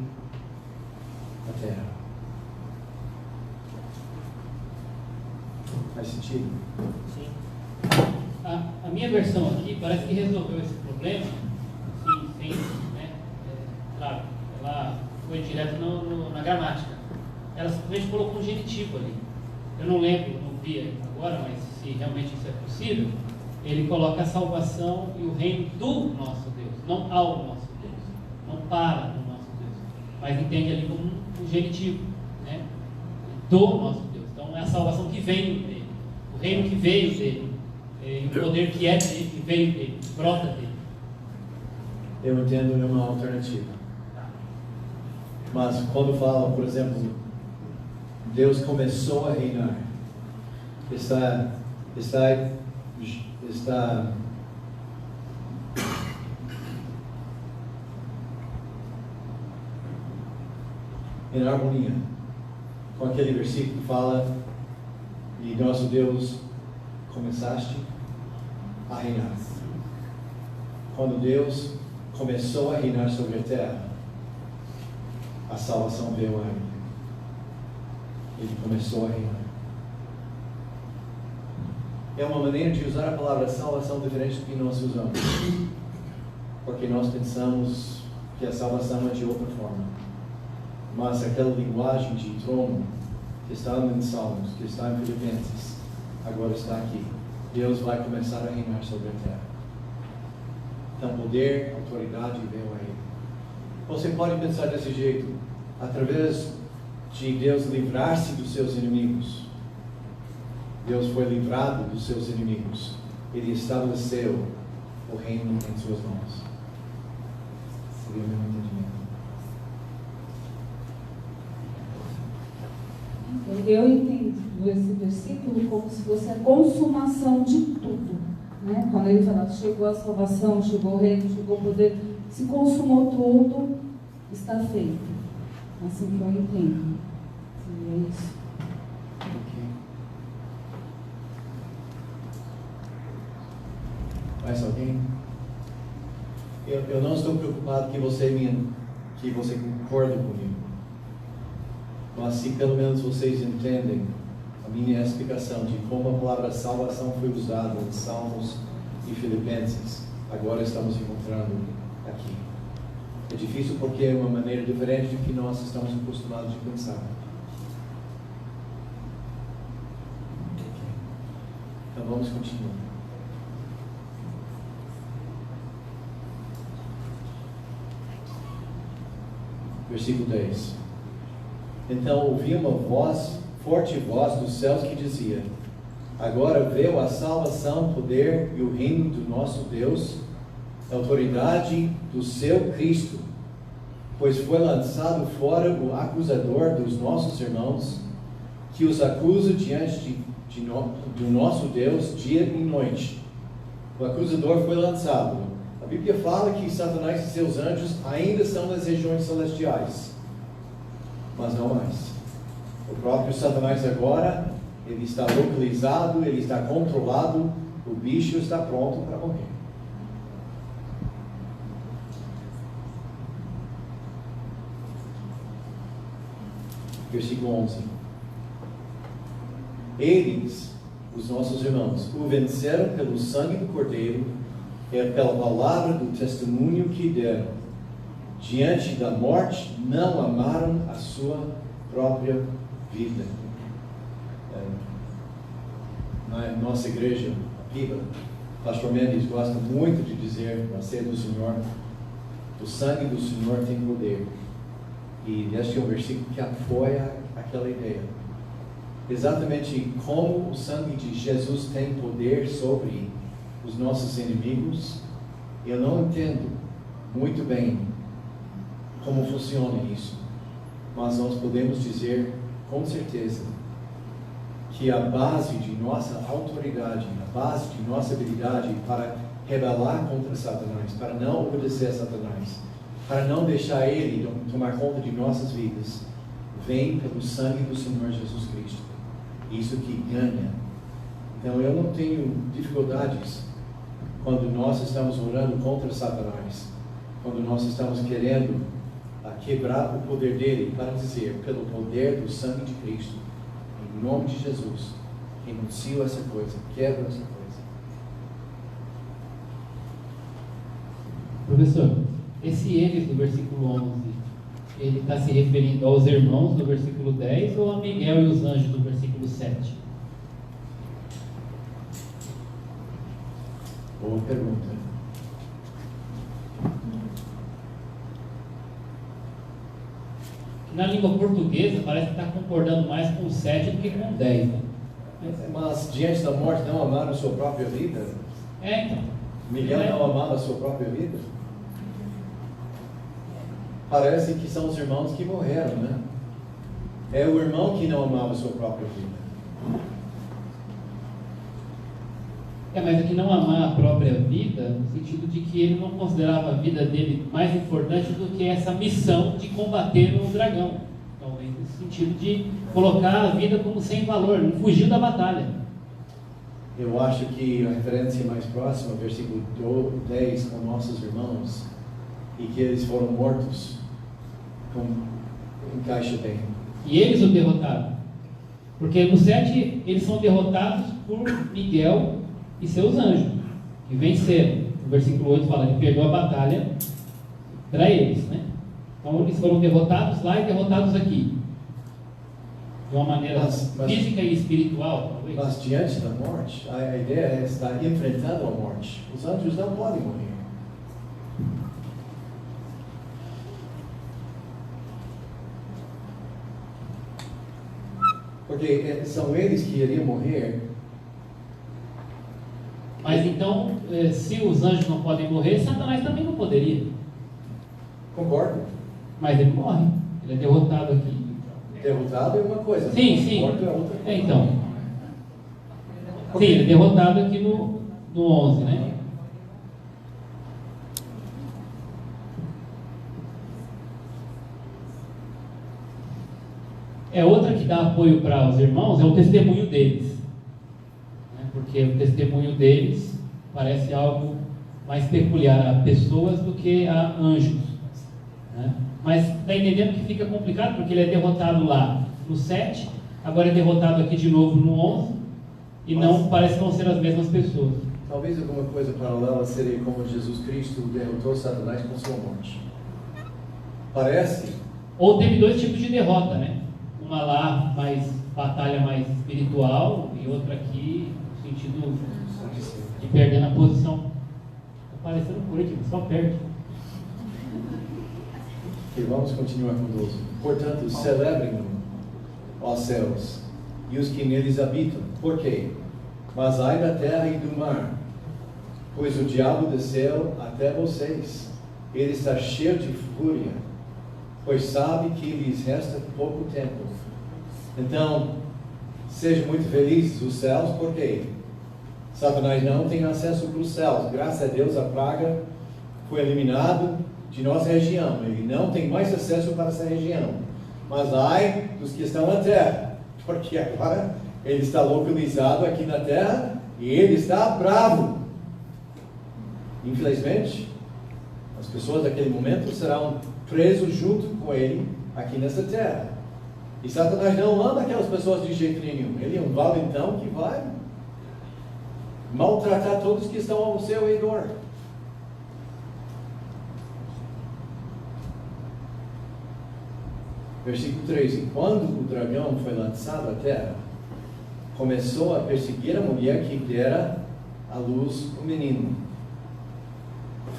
a terra. Faz sentido? Sim. A minha versão aqui parece que resolveu esse problema, sim, sem, né? Claro, ela foi direto no ela simplesmente colocou um genitivo ali. Eu não lembro, não vi agora, mas se realmente isso é possível, ele coloca a salvação e o reino do nosso Deus, não ao nosso Deus, não para no nosso Deus, mas entende ali como um genitivo, né? Do nosso Deus. Então é a salvação que vem dele, o reino que veio dele, e o poder que é dele, que veio dele, que brota dele. Eu entendo uma alternativa. Mas quando fala, por exemplo, Deus começou a reinar, está em harmonia com aquele versículo que fala: e nosso Deus começaste a reinar. Quando Deus começou a reinar sobre a terra, a salvação veio a ele. Ele começou a reinar. É uma maneira de usar a palavra salvação diferente do que nós usamos, porque nós pensamos que a salvação é de outra forma. Mas aquela linguagem de trono que está em Salmos, que está em Filipenses, agora está aqui. Deus vai começar a reinar sobre a terra. Então, poder, autoridade veio a ele. Você pode pensar desse jeito, através de Deus livrar-se dos seus inimigos. Deus foi livrado dos seus inimigos. Ele estabeleceu o reino em suas mãos. Seria o meu entendimento. Eu entendo esse versículo como se fosse a consumação de tudo, né? Quando ele fala, chegou a salvação, chegou o reino, chegou o poder, se consumou tudo, está feito. Assim que eu entendo. É isso. Mais alguém? Eu não estou preocupado que você concorde comigo. Mas se pelo menos vocês entendem a minha explicação de como a palavra salvação foi usada em Salmos e Filipenses, agora estamos encontrando aqui. É difícil porque é uma maneira diferente do que nós estamos acostumados de pensar. Então vamos continuar. Versículo 10. Então ouvi uma forte voz dos céus que dizia: agora veio a salvação, poder e o reino do nosso Deus, a autoridade do seu Cristo, pois foi lançado fora o acusador dos nossos irmãos, que os acusa diante do nosso Deus dia e noite. O acusador foi lançado. A Bíblia fala que Satanás e seus anjos ainda são nas regiões celestiais, mas não mais. O próprio Satanás agora, ele está localizado, ele está controlado, o bicho está pronto para morrer. Versículo 11. Eles, os nossos irmãos, o venceram pelo sangue do Cordeiro e pela palavra do testemunho que deram. Diante da morte, não amaram a sua própria vida. Na nossa igreja, a Piba, o pastor Mendes gosta muito de dizer, na ceia do Senhor, o sangue do Senhor tem poder. E este é um versículo que apoia aquela ideia. Exatamente como o sangue de Jesus tem poder sobre os nossos inimigos, eu não entendo muito bem como funciona isso, mas nós podemos dizer com certeza que a base de nossa autoridade, a base de nossa habilidade para rebelar contra Satanás, para não obedecer a Satanás, para não deixar ele tomar conta de nossas vidas, vem pelo sangue do Senhor Jesus Cristo. Isso que ganha. Então eu não tenho dificuldades quando nós estamos orando contra Satanás, quando nós estamos querendo quebrar o poder dele, para dizer, pelo poder do sangue de Cristo, em nome de Jesus, renuncio essa coisa, quebro essa coisa. Professor, esse eles do versículo 11, ele está se referindo aos irmãos do versículo 10 ou a Miguel e os anjos do versículo 7? Boa pergunta. Na língua portuguesa parece que está concordando mais com o 7 do que com o 10. Né? Mas diante da morte não amaram a sua própria vida? Então. Miguel não amava a sua própria vida? Parece que são os irmãos que morreram, né? É o irmão que não amava a sua própria vida. Mas aqui não amar a própria vida, no sentido de que ele não considerava a vida dele mais importante do que essa missão de combater o dragão. Talvez nesse sentido de colocar a vida como sem valor, não fugiu da batalha. Eu acho que a referência mais próxima, versículo 10, com nossos irmãos, e que eles foram mortos, encaixa bem. E eles o derrotaram. Porque no 7 eles são derrotados por Miguel e seus anjos, que venceram. O versículo 8 fala que perdeu a batalha para eles, né? Então eles foram derrotados lá e derrotados aqui. De uma maneira física e espiritual, talvez. Mas diante da morte, a ideia é estar enfrentando a morte. Os anjos não podem morrer. Porque são eles que iriam morrer. Mas então, se os anjos não podem morrer, Satanás também não poderia. Concordo. Mas ele morre. Ele é derrotado aqui. Derrotado é uma coisa. Sim. Morto é outra coisa. Então. Sim, ele é derrotado aqui no 11, né? Outra que dá apoio para os irmãos é o testemunho deles. Porque o testemunho deles parece algo mais peculiar a pessoas do que a anjos. Né? Mas está entendendo que fica complicado, porque ele é derrotado lá no 7, agora é derrotado aqui de novo no 11, e não parece não ser as mesmas pessoas. Talvez alguma coisa paralela seria como Jesus Cristo derrotou Satanás com sua morte. Parece. Ou teve dois tipos de derrota, né? Uma lá, batalha mais espiritual, e outra aqui, no sentido de perder na posição. Está parecendo político, só perde. Okay, vamos continuar com 12. Portanto, celebrem-no, ó céus, e os que neles habitam. Por quê? Mas ai da terra e do mar, pois o diabo desceu até vocês. Ele está cheio de fúria, pois sabe que lhes resta pouco tempo. Então, sejam muito felizes os céus, porque Satanás não tem acesso para os céus. Graças a Deus a praga foi eliminada de nossa região. Ele não tem mais acesso para essa região. Mas ai dos que estão na terra, porque agora ele está localizado aqui na terra e ele está bravo. Infelizmente, as pessoas daquele momento serão presas junto com ele aqui nessa terra. E Satanás não ama aquelas pessoas de jeito nenhum. Ele é um valentão que vai maltratar todos que estão ao seu redor. Versículo 13. Quando o dragão foi lançado à terra, começou a perseguir a mulher que dera à luz o menino.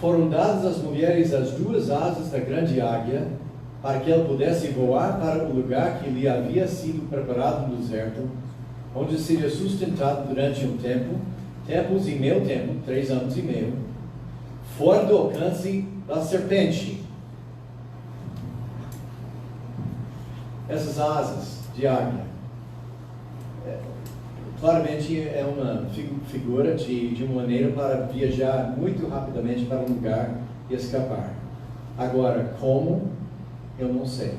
Foram dadas às mulheres as duas asas da grande águia, para que ela pudesse voar para o lugar que lhe havia sido preparado no deserto, onde seria sustentado durante um tempo, tempos e meio tempo, 3 anos e meio, fora do alcance da serpente. Essas asas de águia, claramente é uma figura de uma maneira para viajar muito rapidamente para um lugar e escapar. Agora, como? Eu não sei.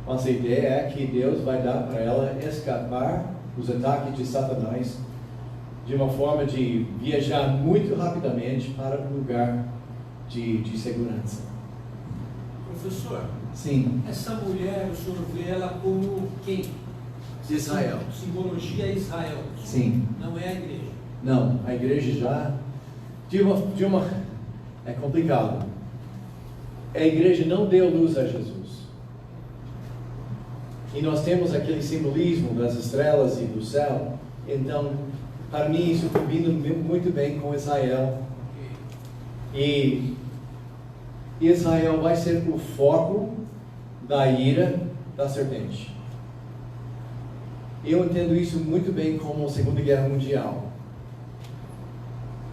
Mas a ideia é que Deus vai dar para ela escapar dos ataques de Satanás de uma forma de viajar muito rapidamente para um lugar de segurança. Professor, sim. Essa mulher, o senhor vê ela como quem? Israel. Simbologia é Israel. Sim. Não é a igreja. Não, a igreja já é complicado. A igreja não deu luz a Jesus. E nós temos aquele simbolismo das estrelas e do céu. Então, para mim, isso combina muito bem com Israel. E Israel vai ser o foco da ira da serpente. Eu entendo isso muito bem como a Segunda Guerra Mundial.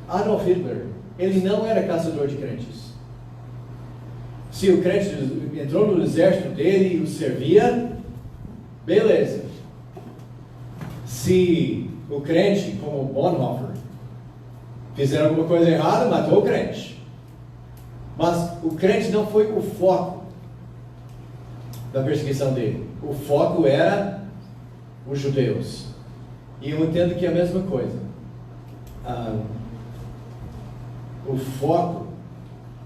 Adolf Hitler, ele não era caçador de crentes. Se o crente entrou no exército dele e o servia, beleza. Se o crente, como Bonhoeffer, fizer alguma coisa errada, matou o crente. Mas o crente não foi o foco da perseguição dele. O foco era os judeus. E eu entendo que é a mesma coisa. O foco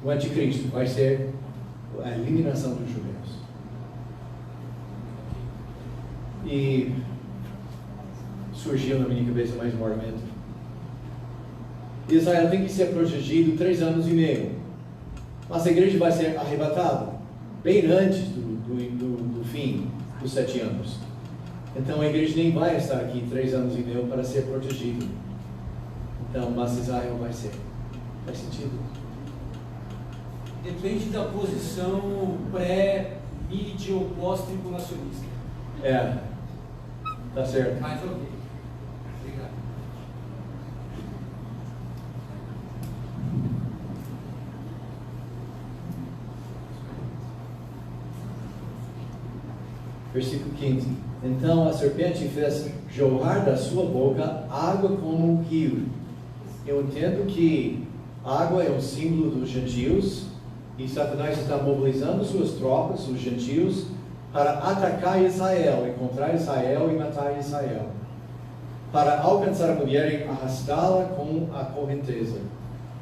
do anticristo vai ser a eliminação dos judeus. E surgiu na minha cabeça mais um argumento. Israel tem que ser protegido 3 anos e meio. Mas a igreja vai ser arrebatada bem antes do fim dos 7 anos. Então a igreja nem vai estar aqui 3 anos e meio para ser protegida. Então, mas Israel vai ser. Faz sentido? Depende da posição pré-mídia ou pós-tribulacionista. Tá certo. Mas ok. Obrigado. Versículo 15. Então a serpente fez jorrar da sua boca água como um rio. Eu entendo que água é um símbolo dos gentios e Satanás está mobilizando suas tropas, os gentios, para atacar Israel, encontrar Israel e matar Israel. Para alcançar a mulher e arrastá-la com a correnteza.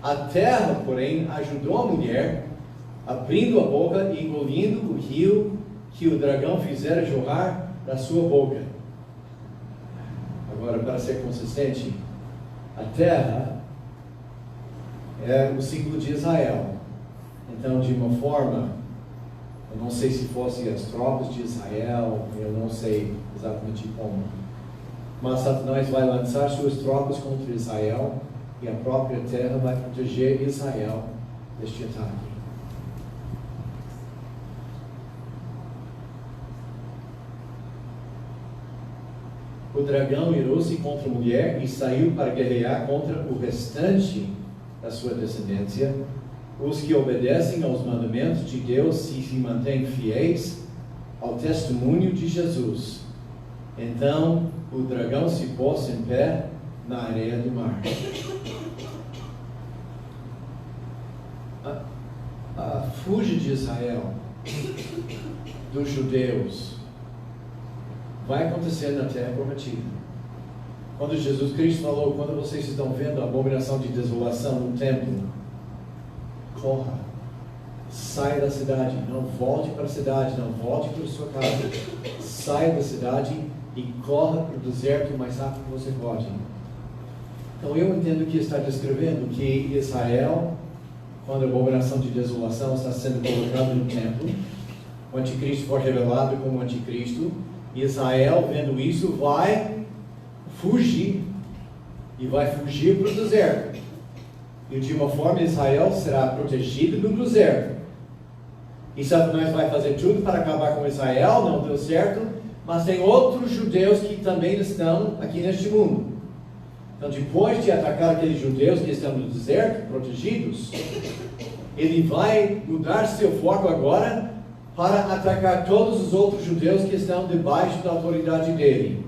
A terra, porém, ajudou a mulher, abrindo a boca e engolindo o rio que o dragão fizera jorrar da sua boca. Agora, para ser consistente, a terra é o símbolo de Israel. Então, de uma forma, eu não sei se fossem as tropas de Israel, eu não sei exatamente como, mas Satanás vai lançar suas tropas contra Israel e a própria terra vai proteger Israel deste ataque. O dragão irou-se contra a mulher e saiu para guerrear contra o restante da sua descendência, os que obedecem aos mandamentos de Deus e se mantêm fiéis ao testemunho de Jesus. Então o dragão se pôs em pé na areia do mar. A fuga de Israel, dos judeus, vai acontecer na terra prometida. Quando Jesus Cristo falou, quando vocês estão vendo a abominação de desolação no templo, corra, saia da cidade, não volte para a cidade, não volte para a sua casa, saia da cidade e corra para o deserto o mais rápido que você pode. Então eu entendo que está descrevendo que Israel, quando a abominação de desolação está sendo colocada no templo, o anticristo for revelado como anticristo, Israel, vendo isso, vai fugir e vai fugir para o deserto. E de uma forma Israel será protegido no deserto. E Satanás vai fazer tudo para acabar com Israel, não deu certo, mas tem outros judeus que também estão aqui neste mundo. Então, depois de atacar aqueles judeus que estão no deserto, protegidos, ele vai mudar seu foco agora para atacar todos os outros judeus que estão debaixo da autoridade dele.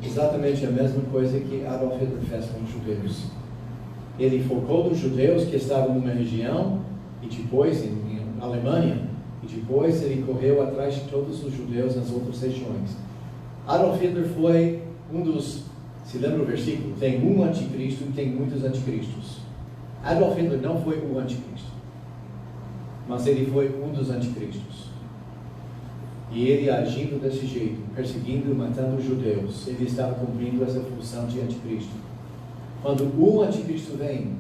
Exatamente a mesma coisa que Adolf Hitler fez com os judeus. Ele focou nos judeus que estavam numa região, e depois em Alemanha, e depois ele correu atrás de todos os judeus nas outras regiões. Adolf Hitler foi um dos, se lembra o versículo, tem um anticristo e tem muitos anticristos. Adolf Hitler não foi o anticristo, mas ele foi um dos anticristos. E ele agindo desse jeito, perseguindo e matando os judeus, ele estava cumprindo essa função de anticristo. Quando o anticristo vem,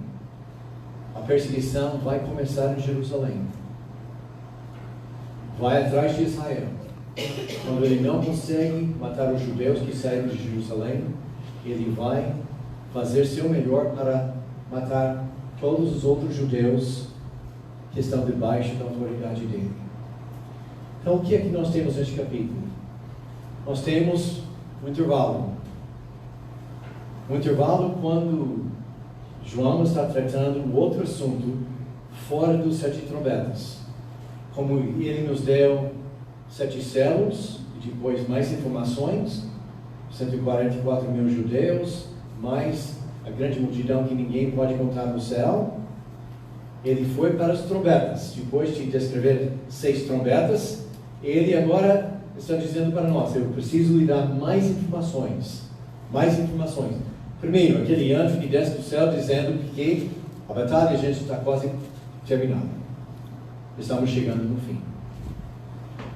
a perseguição vai começar em Jerusalém. Vai atrás de Israel. Quando ele não consegue matar os judeus que saíram de Jerusalém, ele vai fazer seu melhor para matar todos os outros judeus que estão debaixo da autoridade dele. Então, o que é que nós temos neste capítulo? Nós temos um intervalo. Um intervalo quando João está tratando um outro assunto fora dos 7 trombetas. Como ele nos deu 7 selos, e depois mais informações, 144 mil judeus, mais a grande multidão que ninguém pode contar no céu. Ele foi para as trombetas. Depois de descrever 6 trombetas, ele agora está dizendo para nós: eu preciso lhe dar mais informações. Mais informações. Primeiro, aquele anjo que desce do céu dizendo que a batalha, gente, está quase terminada. Estamos chegando no fim.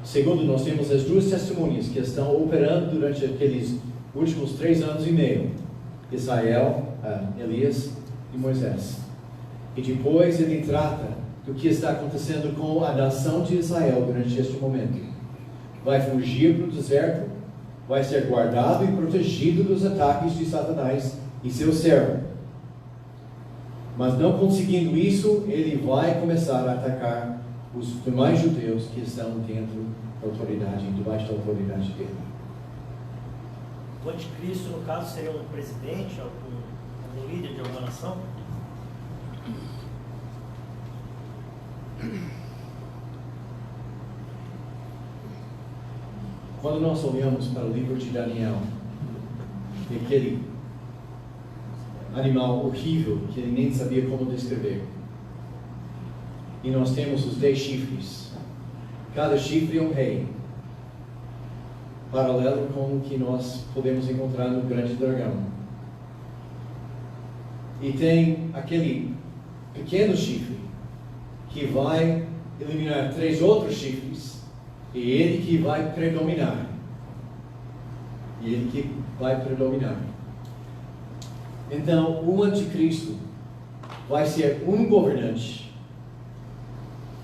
Segundo, nós temos as 2 testemunhas que estão operando durante aqueles últimos 3 anos e meio. Israel, Elias e Moisés. E depois ele trata do que está acontecendo com a nação de Israel durante este momento. Vai fugir para o deserto, vai ser guardado e protegido dos ataques de Satanás e seu servo. Mas não conseguindo isso, ele vai começar a atacar os demais judeus que estão dentro da autoridade, debaixo da autoridade dele. O anticristo, no caso, seria um presidente, algum líder de alguma nação? Quando nós olhamos para o livro de Daniel, aquele animal horrível que ele nem sabia como descrever, e nós temos os 10 chifres. Cada chifre é um rei, paralelo com o que nós podemos encontrar no grande dragão. E tem aquele pequeno chifre que vai eliminar 3 outros chifres, e ele que vai predominar. E ele que vai predominar. Então, o anticristo vai ser um governante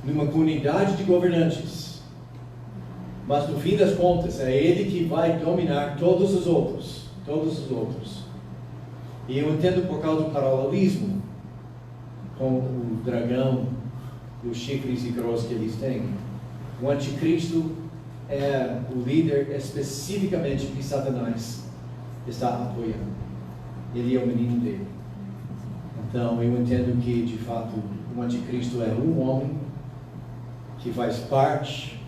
numa comunidade de governantes. Mas no fim das contas, é ele que vai dominar todos os outros. Todos os outros. E eu entendo por causa do paralelismo com o dragão e os chifres e grossos que eles têm. O anticristo é o líder especificamente que Satanás está apoiando. Ele é o menino dele. Então eu entendo que de fato o anticristo é um homem que faz parte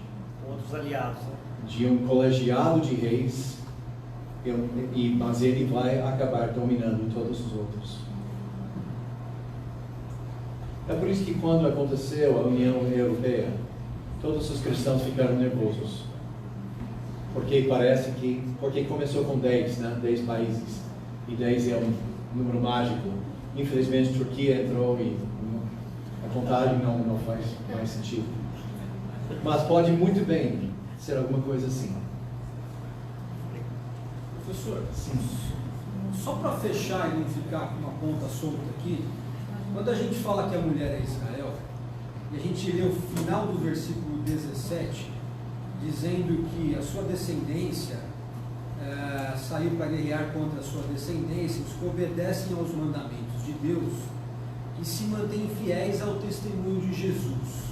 Outros aliados, né? de um colegiado de reis, mas ele vai acabar dominando todos os outros. É por isso que quando aconteceu a União Europeia, todos os cristãos ficaram nervosos. Porque começou com 10, né? 10 países. E 10 é um número mágico. Infelizmente, a Turquia entrou e a contagem não faz mais sentido. Mas pode muito bem ser alguma coisa assim. Professor, só para fechar e não ficar com uma ponta solta aqui, quando a gente fala que a mulher é Israel, e a gente lê o final do versículo 17, dizendo que a sua descendência saiu para guerrear contra a sua descendência, os que obedecem aos mandamentos de Deus e se mantêm fiéis ao testemunho de Jesus.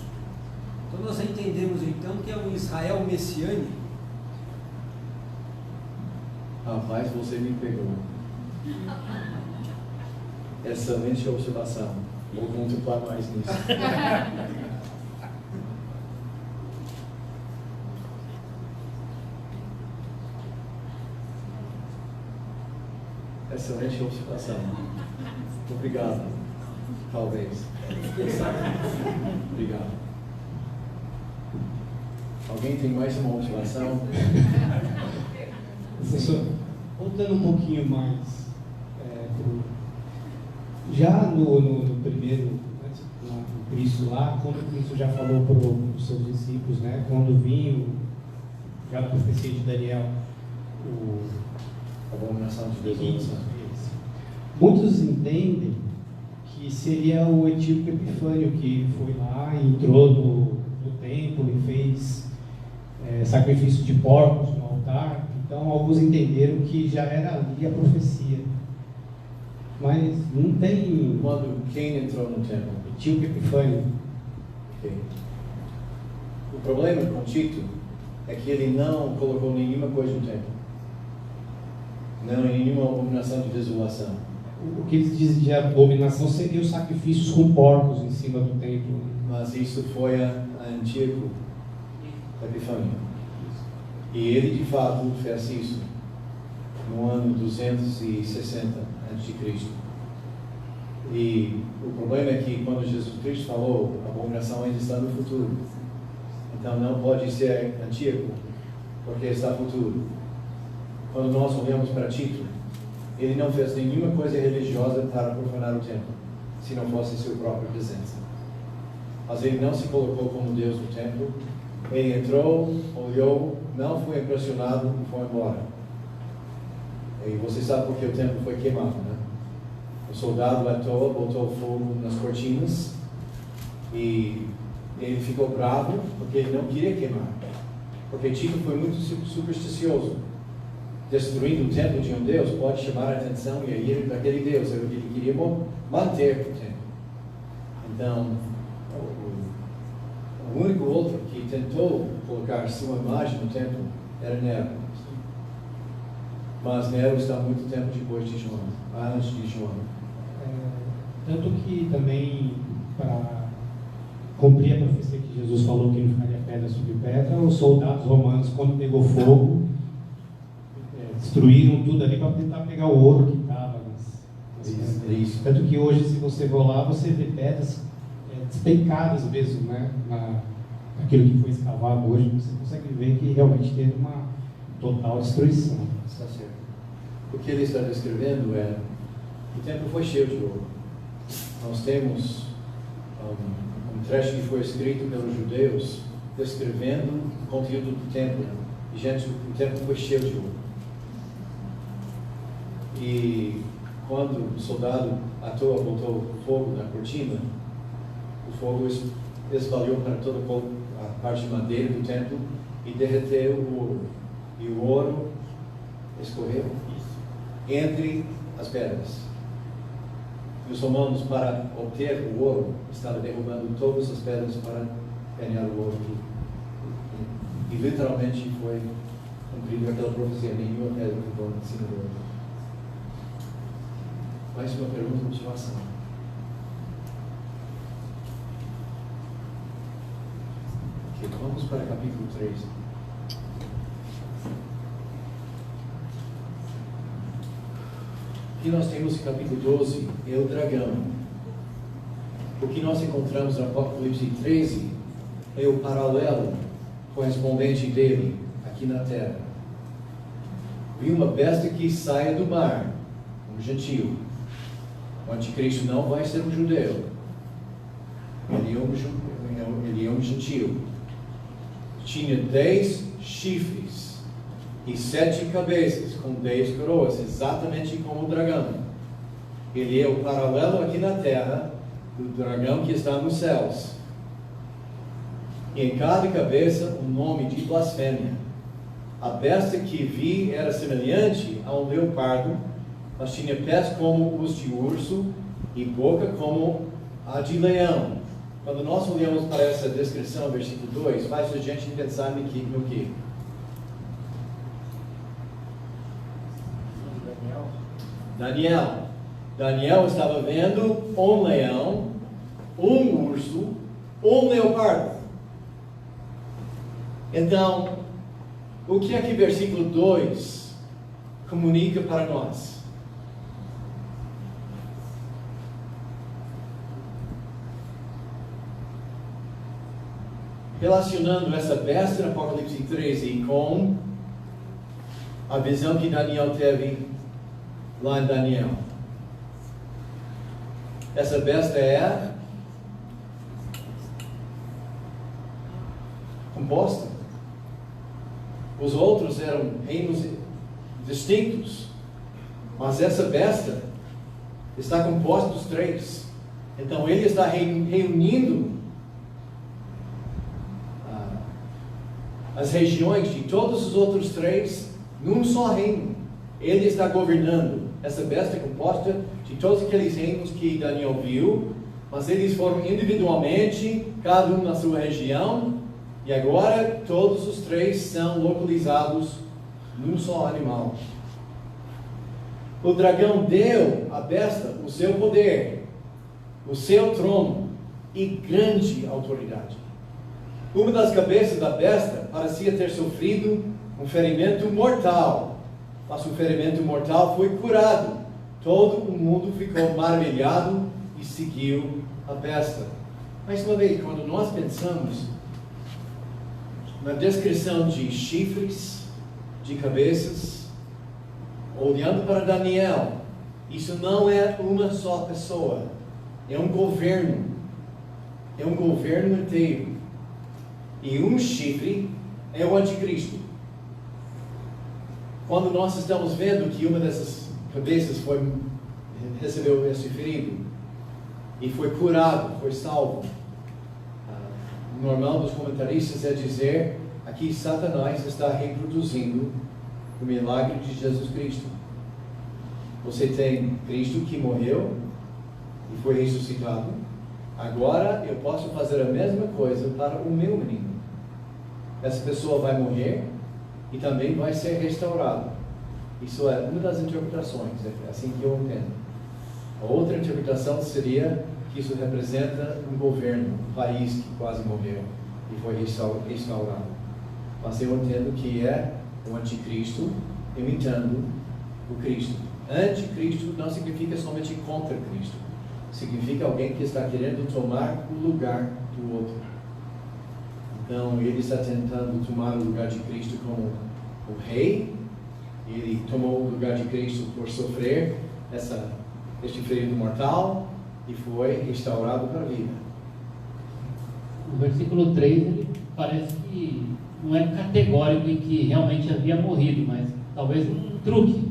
Então nós entendemos então que é um Israel messiânico. Rapaz, você me pegou. Excelente observação. Vou contemplar mais nisso. Excelente observação. Obrigado. Talvez. Obrigado. Alguém tem mais uma observação? Professor, voltando um pouquinho mais, já no primeiro, no Cristo lá, quando Cristo já falou para os seus discípulos, né, quando vinha, já na profecia de Daniel, A abominação de desolação. Muitos entendem que seria o etíope Epifânio que foi lá e entrou no templo e fez sacrifício de porcos no altar. Então, alguns entenderam que já era ali a profecia. Mas não tem Quando quem entrou no templo? tipo epifânio. Ok. O problema com Tito é que ele não colocou nenhuma coisa no templo. Não, nenhuma abominação de desolação. O que eles dizem de abominação seria os sacrifícios com porcos em cima do templo. Mas isso foi a antigo Epifânio. E ele de fato fez isso no ano 260 a.C. E o problema é que quando Jesus Cristo falou, a abominação ainda está no futuro. Então não pode ser antigo, porque está no futuro. Quando nós olhamos para Tito, ele não fez nenhuma coisa religiosa para profanar o templo, se não fosse sua própria presença. Mas ele não se colocou como Deus no templo. Ele entrou, olhou, não foi impressionado e foi embora. E você sabe por que o templo foi queimado, né? O soldado à toa botou fogo nas cortinas e ele ficou bravo porque ele não queria queimar. Porque Tito foi muito supersticioso. Destruindo o templo de um Deus pode chamar a atenção e a ira daquele Deus. Ele queria manter o templo. Então, o único outro que tentou colocar sua imagem no templo era Nero. Mas Nero está muito tempo depois de João, antes de João. Tanto que também, para cumprir a profecia que Jesus falou que não ficaria pedra sobre pedra, os soldados romanos, quando pegou fogo, destruíram tudo ali para tentar pegar o ouro que estava nas Isso. Tanto que hoje, se você for lá, você vê pedras despencadas mesmo, né? Aquilo que foi escavado hoje, você consegue ver que realmente teve uma total destruição. Está certo. O que ele está descrevendo é que o templo foi cheio de ouro. Nós temos um trecho que foi escrito pelos judeus descrevendo o conteúdo do templo. E, gente, o templo foi cheio de ouro. E quando o soldado à toa botou fogo na cortina, o fogo espalhou para toda a parte de madeira do templo e derreteu o ouro. E o ouro escorreu entre as pedras. E os romanos, para obter o ouro, estavam derrubando todas as pedras para ganhar o ouro. E literalmente foi cumprida aquela profecia: nenhuma pedra ficou em cima do ouro. Mais uma pergunta de motivação. Ok, vamos para o capítulo 3. Aqui nós temos o capítulo 12, é o dragão. O que nós encontramos no Apocalipse 13 é o paralelo correspondente dele aqui na terra. Vi uma besta que sai do mar, um gentio. O anticristo não vai ser um judeu. Ele é um gentio. Tinha 10 chifres e 7 cabeças, com 10 coroas, exatamente como o dragão. Ele é o paralelo aqui na terra do dragão que está nos céus. E em cada cabeça um nome de blasfêmia. A besta que vi era semelhante a um leopardo, mas tinha pés como os de urso e boca como a de leão. Quando nós olhamos para essa descrição, versículo 2, faz a gente pensar no que? Daniel estava vendo um leão, um urso, um leopardo. Então, o que é que versículo 2 comunica para nós? Relacionando essa besta no Apocalipse 13 com a visão que Daniel teve lá em Daniel. Essa besta é composta. Os outros eram reinos distintos, mas essa besta está composta dos 3. Então ele está reunindo as regiões de todos os outros 3 num só reino. Ele está governando. Essa besta é composta de todos aqueles reinos que Daniel viu, mas eles foram individualmente, cada um na sua região, e agora todos os 3 são localizados num só animal. O dragão deu à besta o seu poder, o seu trono e grande autoridade. Uma das cabeças da besta parecia ter sofrido um ferimento mortal, mas o ferimento mortal foi curado. Todo o mundo ficou maravilhado e seguiu a besta. Mais uma vez, quando nós pensamos na descrição de chifres, de cabeças, olhando para Daniel, isso não é uma só pessoa, é um governo inteiro. E um chifre é o anticristo. Quando nós estamos vendo que uma dessas cabeças recebeu esse ferido e foi curado, foi salvo, o normal dos comentaristas é dizer aqui Satanás está reproduzindo o milagre de Jesus Cristo. Você tem Cristo que morreu e foi ressuscitado. Agora eu posso fazer a mesma coisa para o meu menino. Essa pessoa vai morrer e também vai ser restaurado. Isso é uma das interpretações, é assim que eu entendo. A outra interpretação seria que isso representa um governo, um país que quase morreu e foi restaurado. Mas eu entendo que é o anticristo imitando o Cristo. Anticristo não significa somente contra Cristo. Significa alguém que está querendo tomar o lugar do outro. Então, ele está tentando tomar o lugar de Cristo como o rei. Ele tomou o lugar de Cristo por sofrer este ferido mortal e foi restaurado para a vida. No versículo 3, ele parece que não é categórico em que realmente havia morrido, mas talvez um truque.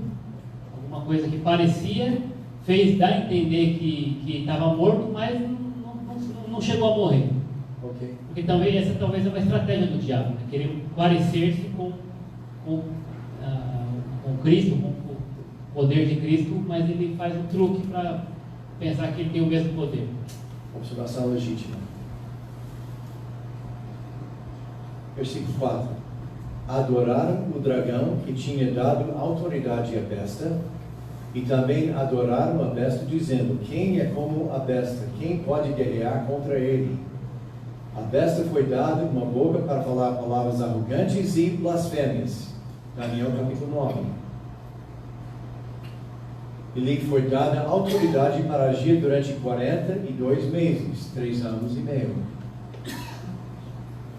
Alguma coisa que parecia, fez dar a entender que estava morto, mas não chegou a morrer. Okay. Porque também essa talvez é uma estratégia do diabo, né? Querer parecer-se com Cristo, com o poder de Cristo, mas ele faz um truque para pensar que ele tem o mesmo poder. Observação legítima. Versículo 4. Adoraram o dragão que tinha dado autoridade à besta, e também adoraram a besta, dizendo: quem é como a besta? Quem pode guerrear contra ele? A besta foi dada uma boca para falar palavras arrogantes e blasfêmias. Daniel capítulo 9. E lhe foi dada autoridade para agir durante 42 meses, 3 anos e meio.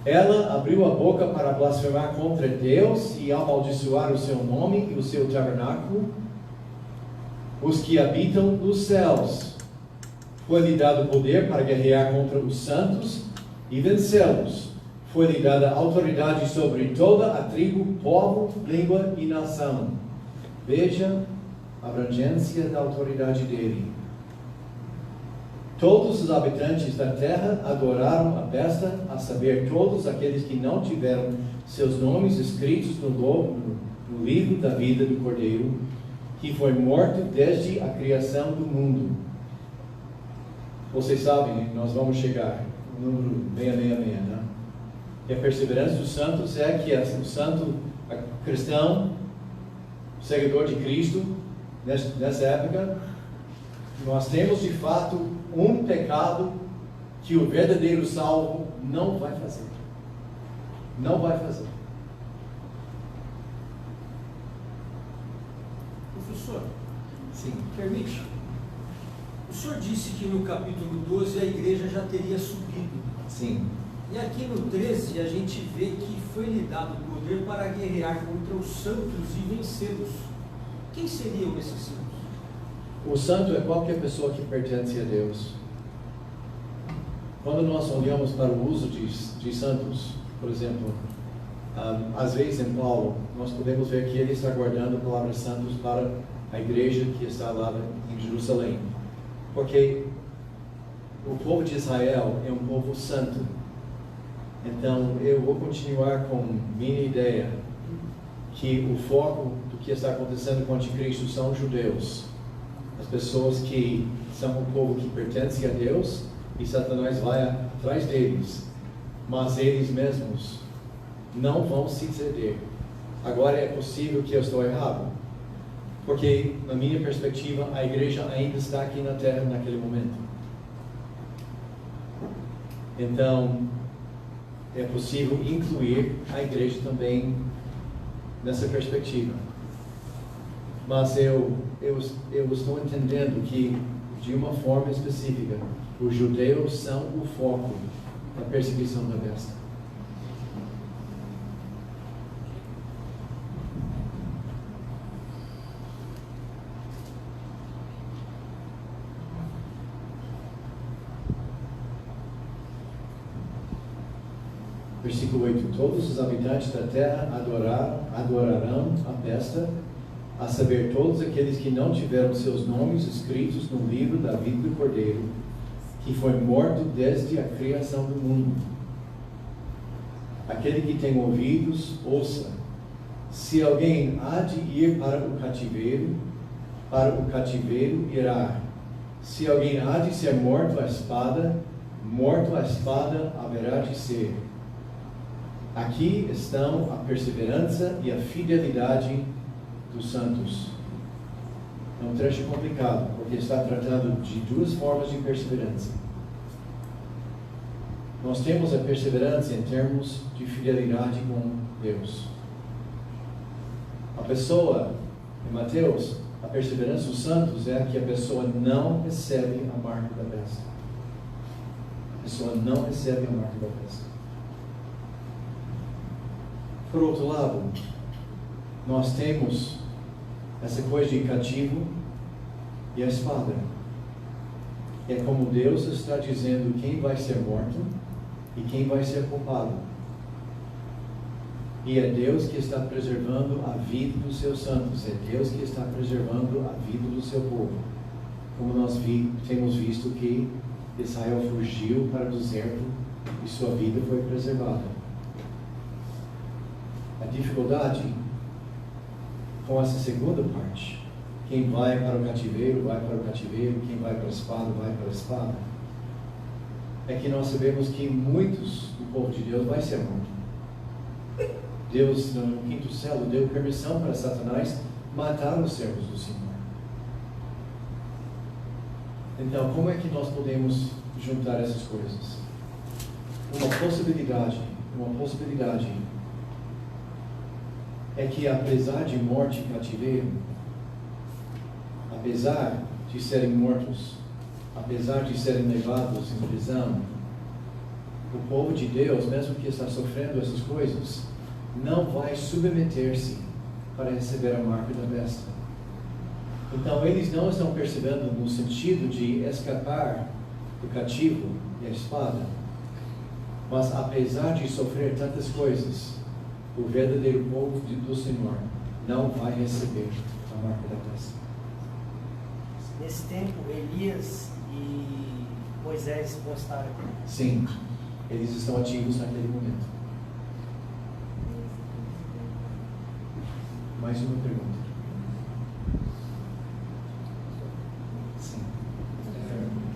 Ela abriu a boca para blasfemar contra Deus e amaldiçoar o seu nome e o seu tabernáculo, os que habitam nos céus. Foi-lhe dado poder para guerrear contra os santos e vencê-los. Foi-lhe dada autoridade sobre toda a tribo, povo, língua e nação. Veja a abrangência da autoridade dele. Todos os habitantes da terra adoraram a besta, a saber, todos aqueles que não tiveram seus nomes escritos no livro da vida do Cordeiro, que foi morto desde a criação do mundo. Vocês sabem, nós vamos chegar no número 666, né? E a perseverança dos santos é que o santo cristão, seguidor de Cristo, nessa época, nós temos de fato um pecado que o verdadeiro salvo não vai fazer. Não vai fazer. Professor, Sim. permite? O senhor disse que no capítulo 12 a igreja já teria subido. Sim. E aqui no 13 a gente vê que foi lhe dado poder para guerrear contra os santos e vencê-los. Quem seriam esses santos? O santo é qualquer pessoa que pertence a Deus. Quando nós olhamos para o uso de santos, por exemplo, às vezes em Paulo, nós podemos ver que ele está guardando a palavra santos para a igreja que está lá em Jerusalém. Porque o povo de Israel é um povo santo. Então, eu vou continuar com minha ideia, que o foco do que está acontecendo com o anticristo são os judeus, as pessoas que são o povo que pertence a Deus, e Satanás vai atrás deles, mas eles mesmos não vão se ceder. Agora é possível que eu estou errado, porque na minha perspectiva a igreja ainda está aqui na terra naquele momento. Então é possível incluir a igreja também nessa perspectiva. Mas eu estou entendendo que, de uma forma específica, os judeus são o foco da perseguição da besta. Versículo 8: todos os habitantes da terra adorarão a besta, a saber, todos aqueles que não tiveram seus nomes escritos no livro da vida do Cordeiro, que foi morto desde a criação do mundo. Aquele que tem ouvidos, ouça. Se alguém há de ir para o cativeiro irá. Se alguém há de ser morto à espada haverá de ser. Aqui estão a perseverança e a fidelidade dos santos. É um trecho complicado, porque está tratando de duas formas de perseverança. Nós temos a perseverança em termos de fidelidade com Deus. A pessoa, em Mateus, a perseverança dos santos é que a pessoa não recebe a marca da besta. A pessoa não recebe a marca da besta. Por outro lado, nós temos essa coisa de cativo e a espada. É como Deus está dizendo quem vai ser morto e quem vai ser poupado. E é Deus que está preservando a vida dos seus santos. É Deus que está preservando a vida do seu povo. Como nós temos visto que Israel fugiu para o deserto e sua vida foi preservada. A dificuldade com essa segunda parte, quem vai para o cativeiro, vai para o cativeiro, quem vai para a espada, vai para a espada, é que nós sabemos que muitos do povo de Deus vai ser morto. Deus, no quinto céu, deu permissão para Satanás matar os servos do Senhor. Então, como é que nós podemos juntar essas coisas? Uma possibilidade é que, apesar de morte e cativeiro, apesar de serem mortos, apesar de serem levados em prisão, o povo de Deus, mesmo que está sofrendo essas coisas, não vai submeter-se para receber a marca da besta. Então, eles não estão percebendo no sentido de escapar do cativo e a espada, mas apesar de sofrer tantas coisas, o verdadeiro povo do Senhor não vai receber a marca da besta. Nesse tempo, Elias e Moisés vão estar aqui. Sim, eles estão ativos naquele momento. Mais uma pergunta. Sim.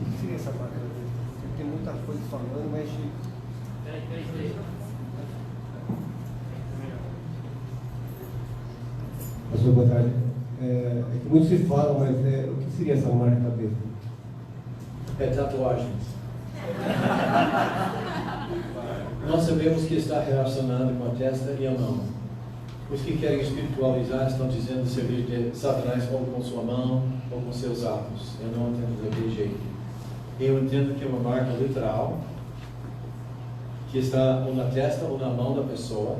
O que seria essa marca? Tem muita coisa falando, mas... Peraí. Pastor, boa tarde. É que muito se fala, mas o que seria essa marca da besta? É tatuagens. Nós sabemos que está relacionado com a testa e a mão. Os que querem espiritualizar estão dizendo servir de Satanás ou com sua mão ou com seus atos. Eu não entendo daquele jeito. Eu entendo que é uma marca literal que está ou na testa ou na mão da pessoa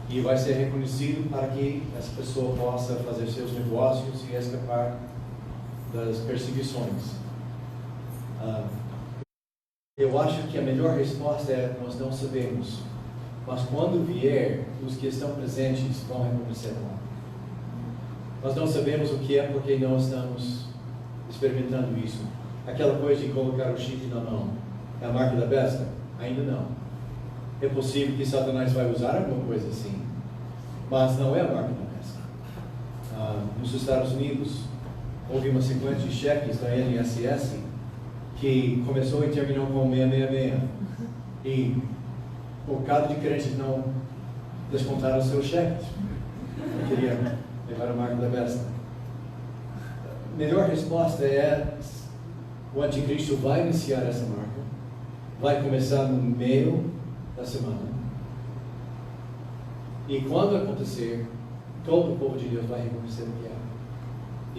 e vai ser reconhecido para que essa pessoa possa fazer seus negócios e escapar das perseguições. Eu acho que a melhor resposta é: nós não sabemos. Mas quando vier, os que estão presentes vão reconhecer lá. Nós não sabemos o que é porque não estamos experimentando isso. Aquela coisa de colocar o chifre na mão, é a marca da besta? Ainda não. É possível que Satanás vai usar alguma coisa assim, mas não é a marca da besta. Nos Estados Unidos, houve uma sequência de cheques da NSS que começou e terminou com 666. E por causa de crentes não descontaram os seus cheques. Eu queria levar a marca da besta. A melhor resposta é: o anticristo vai iniciar essa marca, vai começar no meio da semana, e quando acontecer, todo o povo de Deus vai reconhecer o que é.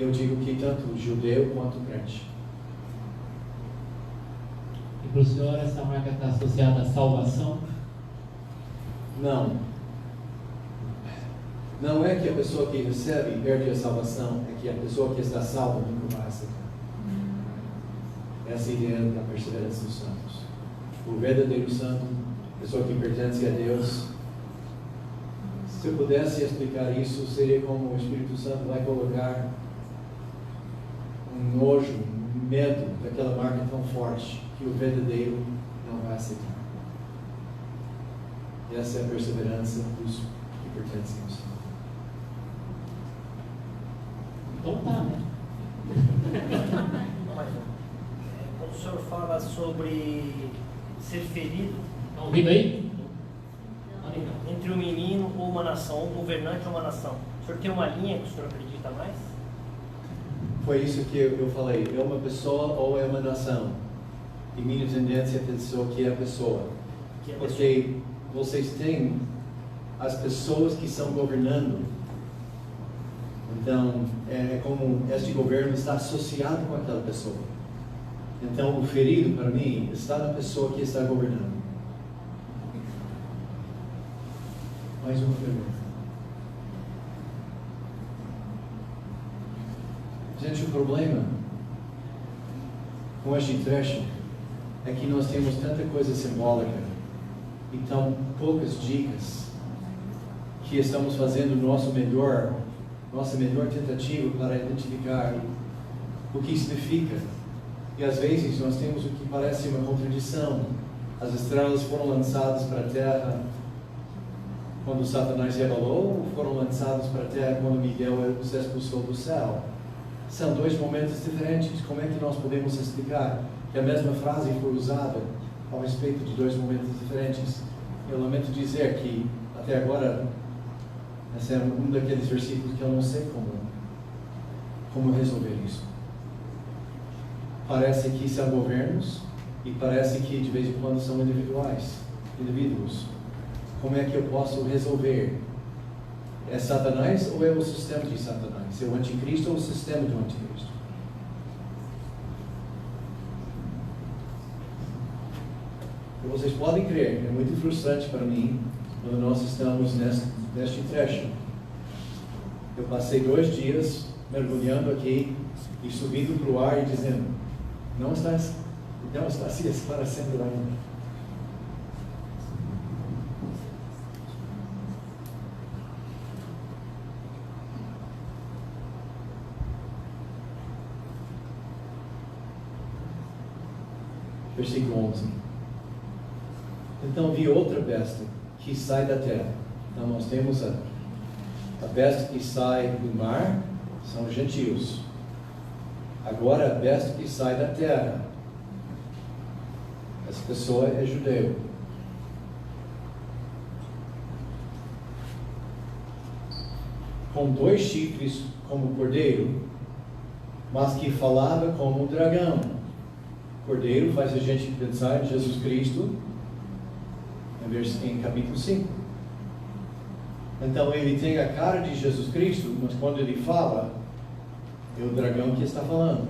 Eu digo que tanto o judeu quanto o crente. E para o senhor essa marca está associada à salvação? Não. Não é que a pessoa que recebe perde a salvação, é que a pessoa que está salva nunca vai aceitar. Essa é a ideia da perseverança dos santos. O verdadeiro santo, a pessoa que pertence a Deus. Se eu pudesse explicar isso, seria como o Espírito Santo vai colocar um nojo, um medo daquela marca tão forte que o verdadeiro não vai aceitar. Essa é a perseverança dos que pertencem ao Senhor. Então tá, né? Quando o senhor fala sobre ser ferido, Estão ouvindo aí? entre um menino ou uma nação, um governante ou uma nação, o senhor tem uma linha que o senhor acredita mais? Foi isso que eu falei. É uma pessoa ou é uma nação? E minha tendência é pensar que é a pessoa. Que é a Porque vocês têm as pessoas que estão governando. Então, é como este governo está associado com aquela pessoa. Então, o ferido, para mim, está na pessoa que está governando. Mais uma pergunta. Gente, o problema com este trecho é que nós temos tanta coisa simbólica e tão poucas dicas que estamos fazendo nossa melhor tentativa para identificar o que significa. E às vezes nós temos o que parece uma contradição. As estrelas foram lançadas para a terra quando Satanás rebalou, ou foram lançados para a terra quando Miguel os expulsou do céu? São dois momentos diferentes. Como é que nós podemos explicar que a mesma frase foi usada ao respeito de dois momentos diferentes? Eu lamento dizer que até agora esse é um daqueles versículos que eu não sei como resolver isso. Parece que são governos e parece que de vez em quando são indivíduos. Como é que eu posso resolver? É Satanás ou é o sistema de Satanás? É o anticristo ou o sistema do anticristo? E vocês podem crer, é muito frustrante para mim quando nós estamos neste trecho. Eu passei 2 dias mergulhando aqui e subindo para o ar e dizendo: não está se esclarecendo ainda. Versículo 11. Então vi outra besta que sai da terra. Então nós temos a besta que sai do mar, são os gentios. Agora a besta que sai da terra, essa pessoa é judeu. Com 2 chifres como cordeiro, mas que falava como um dragão. Cordeiro faz a gente pensar em Jesus Cristo, em capítulo 5. Então ele tem a cara de Jesus Cristo, mas quando ele fala, é o dragão que está falando.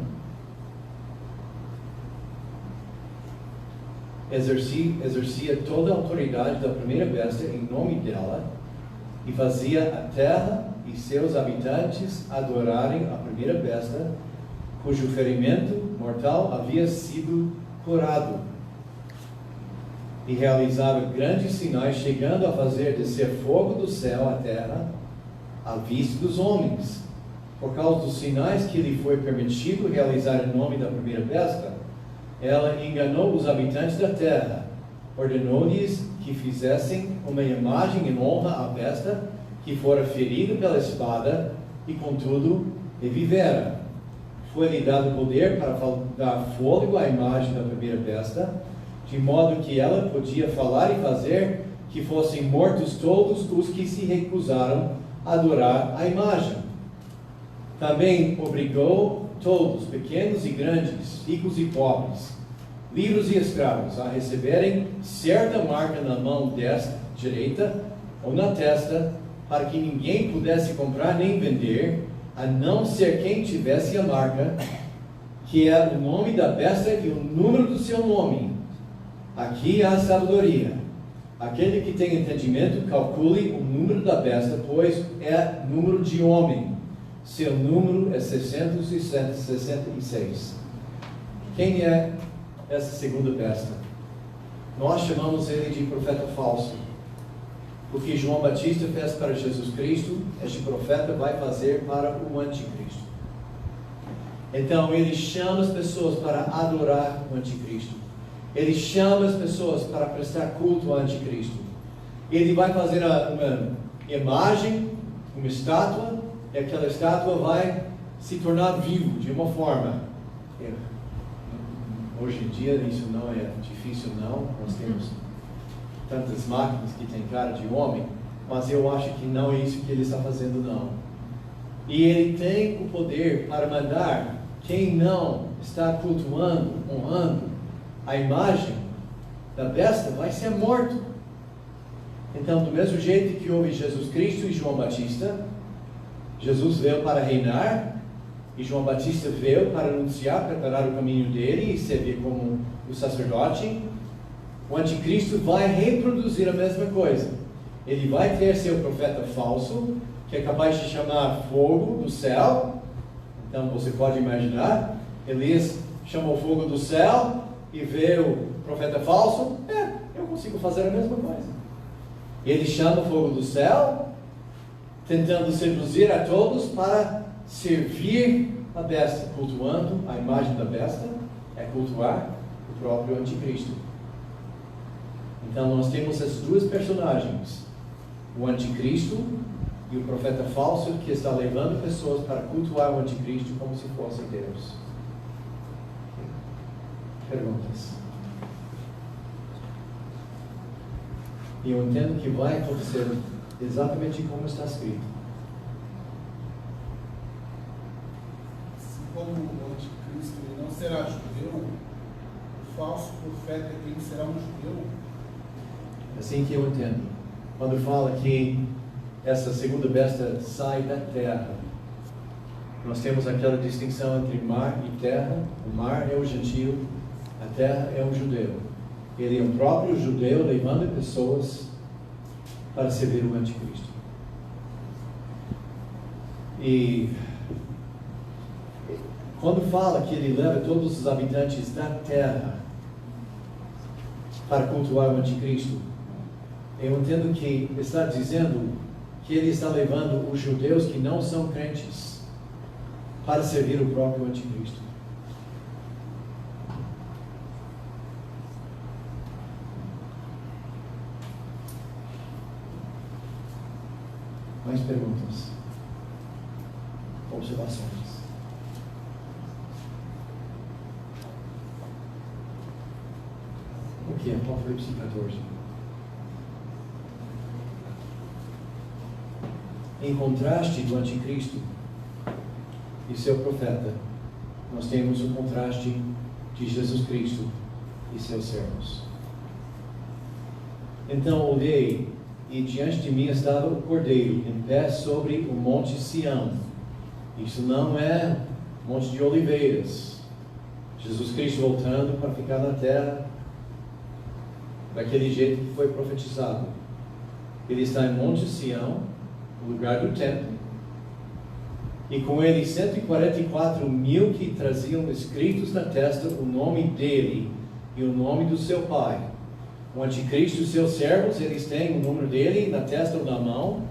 Exercia toda a autoridade da primeira besta em nome dela e fazia a terra e seus habitantes adorarem a primeira besta, cujo ferimento mortal havia sido curado, e realizava grandes sinais, chegando a fazer descer fogo do céu à terra, à vista dos homens. Por causa dos sinais que lhe foi permitido realizar em nome da primeira besta, ela enganou os habitantes da terra, ordenou-lhes que fizessem uma imagem em honra à besta que fora ferida pela espada e contudo revivera. Foi-lhe dado poder para dar fôlego à imagem da primeira besta, de modo que ela podia falar e fazer que fossem mortos todos os que se recusaram a adorar a imagem. Também obrigou todos, pequenos e grandes, ricos e pobres, livres e escravos, a receberem certa marca na mão direita ou na testa, para que ninguém pudesse comprar nem vender, a não ser quem tivesse a marca, que é o nome da besta e o número do seu nome. Aqui há sabedoria. Aquele que tem entendimento, calcule o número da besta, pois é número de homem. Seu número é 666. Quem é essa segunda besta? Nós chamamos ele de profeta falso. O que João Batista fez para Jesus Cristo, este profeta vai fazer para o anticristo. Então ele chama as pessoas para adorar o anticristo. Ele chama as pessoas para prestar culto ao anticristo. Ele vai fazer uma imagem, uma estátua, e aquela estátua vai se tornar vivo de uma forma. Hoje em dia isso não é difícil não, nós temos tantas máquinas que têm cara de homem, mas eu acho que não é isso que ele está fazendo não. E ele tem o poder para mandar quem não está cultuando, honrando a imagem da besta, vai ser morto. Então, do mesmo jeito que houve Jesus Cristo e João Batista, Jesus veio para reinar, e João Batista veio para anunciar, preparar o caminho dele e servir como o sacerdote. O anticristo vai reproduzir a mesma coisa. Ele vai ter seu profeta falso, que é capaz de chamar fogo do céu. Então você pode imaginar, Elias chamou fogo do céu e veio o profeta falso. Eu consigo fazer a mesma coisa. Ele chama fogo do céu, tentando seduzir a todos para servir a besta, cultuando a imagem da besta, é cultuar o próprio anticristo. Então nós temos essas duas personagens, o anticristo e o profeta falso, que está levando pessoas para cultuar o anticristo como se fosse Deus. Perguntas? E eu entendo que vai acontecer exatamente como está escrito. Se como o anticristo ele não será judeu, o falso profeta é quem será um judeu. Assim que eu entendo. Quando fala que essa segunda besta sai da terra, nós temos aquela distinção entre mar e terra. O mar é o gentio, a terra é o judeu. Ele é o próprio judeu levando pessoas para servir o anticristo. E quando fala que ele leva todos os habitantes da terra para cultuar o anticristo, eu entendo que está dizendo que ele está levando os judeus que não são crentes para servir o próprio anticristo. Mais perguntas? Observações? O que é Apocalipse 14? Em contraste do anticristo e seu profeta, nós temos o contraste de Jesus Cristo e seus servos. Então olhei, e diante de mim estava o Cordeiro, em pé sobre o monte Sião. Isso não é monte de oliveiras. Jesus Cristo voltando para ficar na terra, daquele jeito que foi profetizado. Ele está em monte Sião, o lugar do templo, e com ele 144 mil que traziam escritos na testa o nome dele e o nome do seu pai. O anticristo e seus servos, eles têm o número dele na testa ou na mão.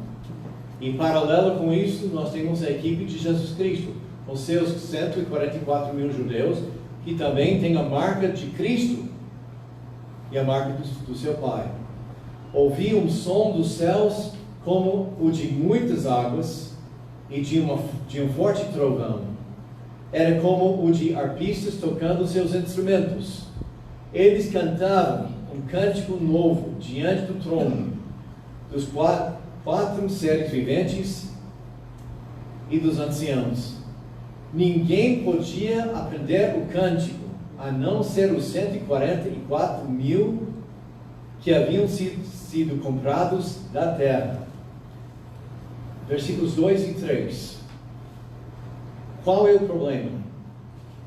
Em paralelo com isso, nós temos a equipe de Jesus Cristo, com seus 144 mil judeus, que também tem a marca de Cristo. e a marca do seu pai. Ouvi um som dos céus como o de muitas águas e de um forte trovão. Era como o de arpistas tocando seus instrumentos. Eles cantavam um cântico novo diante do trono, dos quatro seres viventes e dos anciãos. Ninguém podia aprender o cântico, a não ser os 144 mil que haviam sido comprados da terra. Versículos 2 e 3. Qual é o problema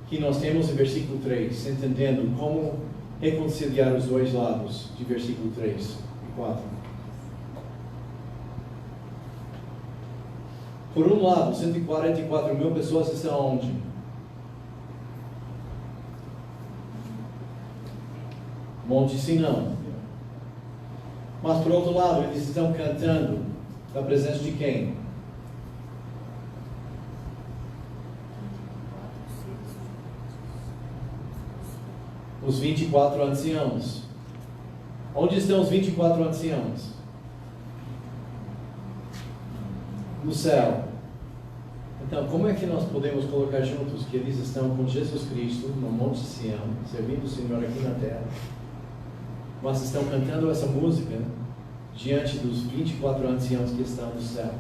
que nós temos em versículo 3, entendendo como reconciliar os dois lados de versículo 3 e 4? Por um lado, 144 mil pessoas estão onde? Monte Sinão. Mas por outro lado, eles estão cantando na presença de quem? Os 24 anciãos. Onde estão os 24 anciãos? No céu. Então, como é que nós podemos colocar juntos que eles estão com Jesus Cristo no Monte Sião, servindo o Senhor aqui na terra, mas estão cantando essa música diante dos 24 anciãos que estão no céu?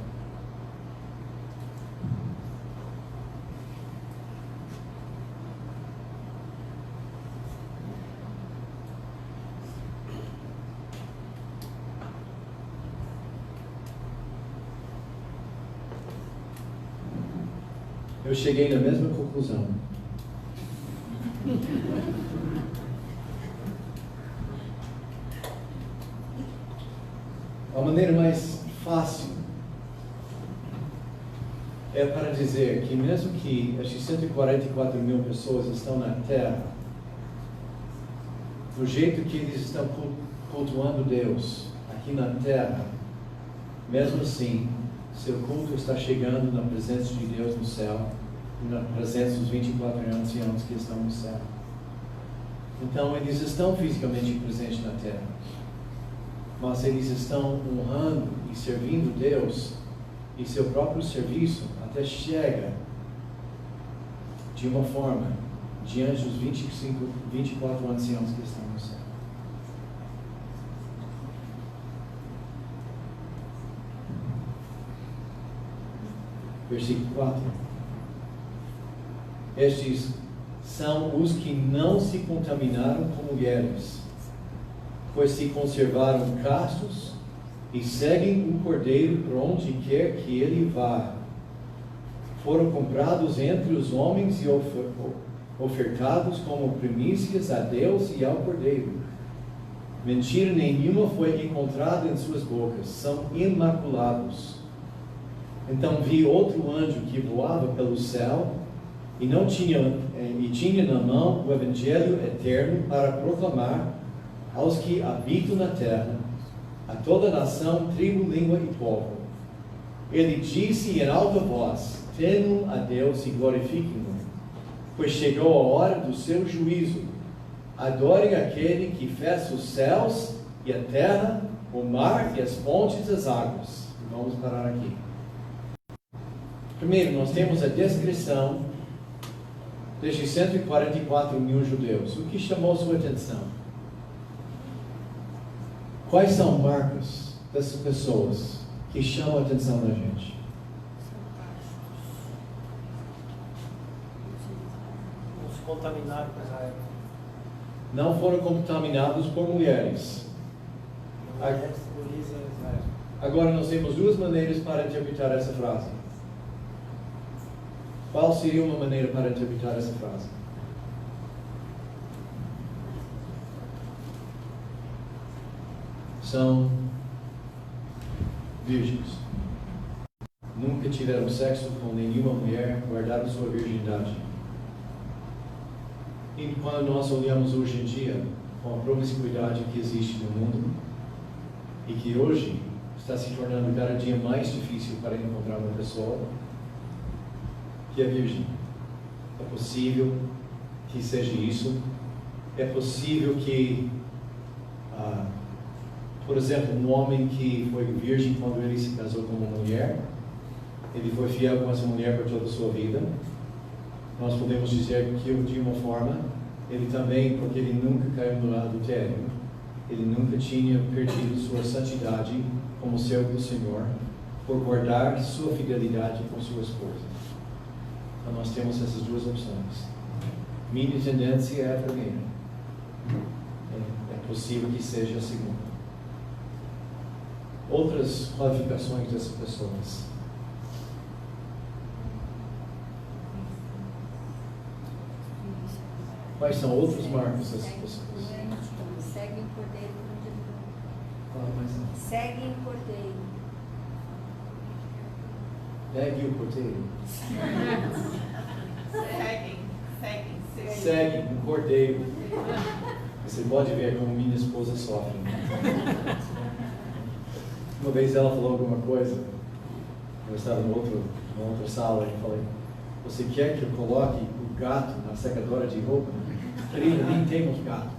Eu cheguei na mesma conclusão. A maneira mais fácil é para dizer que mesmo que as 144 mil pessoas estão na terra, do jeito que eles estão cultuando Deus aqui na terra, mesmo assim, seu culto está chegando na presença de Deus no céu e na presença dos 24 anciãos que estão no céu. Então, eles estão fisicamente presentes na terra, mas eles estão honrando e servindo Deus, e seu próprio serviço até chega de uma forma diante dos 24 anciãos que estão no céu. Versículo 4. Estes são os que não se contaminaram com mulheres, pois se conservaram castos e seguem o Cordeiro por onde quer que ele vá. Foram comprados entre os homens e ofertados como primícias a Deus e ao Cordeiro. Mentira nenhuma foi encontrada em suas bocas, são imaculados. Então vi outro anjo que voava pelo céu e tinha na mão o evangelho eterno para proclamar aos que habitam na terra, a toda nação, tribo, língua e povo. Ele disse em alta voz: temam a Deus e glorifiquem-no, pois chegou a hora do seu juízo. Adorem aquele que fez os céus e a terra, o mar e as fontes das águas. Vamos parar aqui. Primeiro, nós temos a descrição destes 144 mil judeus. O que chamou sua atenção? Quais são marcas dessas pessoas que chamam a atenção da gente? Não se contaminaram com Israel. Não foram contaminados por mulheres. Mulheres simbolizam Israel. Agora nós temos duas maneiras para interpretar essa frase. Qual seria uma maneira para interpretar essa frase? São virgens. Nunca tiveram sexo com nenhuma mulher, guardaram sua virgindade. E quando nós olhamos hoje em dia, com a promiscuidade que existe no mundo, e que hoje está se tornando cada dia mais difícil para encontrar uma pessoa que é virgem. É possível que seja isso. É possível que Por exemplo, um homem que foi virgem quando ele se casou com uma mulher, ele foi fiel com essa mulher por toda a sua vida. Nós podemos dizer que de uma forma, ele também, porque ele nunca caiu no adultério, ele nunca tinha perdido sua santidade como servo do Senhor, por guardar sua fidelidade com sua esposa. Então nós temos essas duas opções. Minha tendência é a primeira. É possível que seja a segunda. Outras qualificações dessas pessoas. Quais são outros marcos dessas pessoas? Segue o cordeiro por onde ele vai. Fala mais um. Segue o cordeiro. Pegue o cordeiro. Seguem. Segue o cordeiro. Você pode ver como minha esposa sofre. Uma vez ela falou alguma coisa, eu estava numa outra sala e falei: você quer que eu coloque o gato na secadora de roupa? Querida, nem temos gato.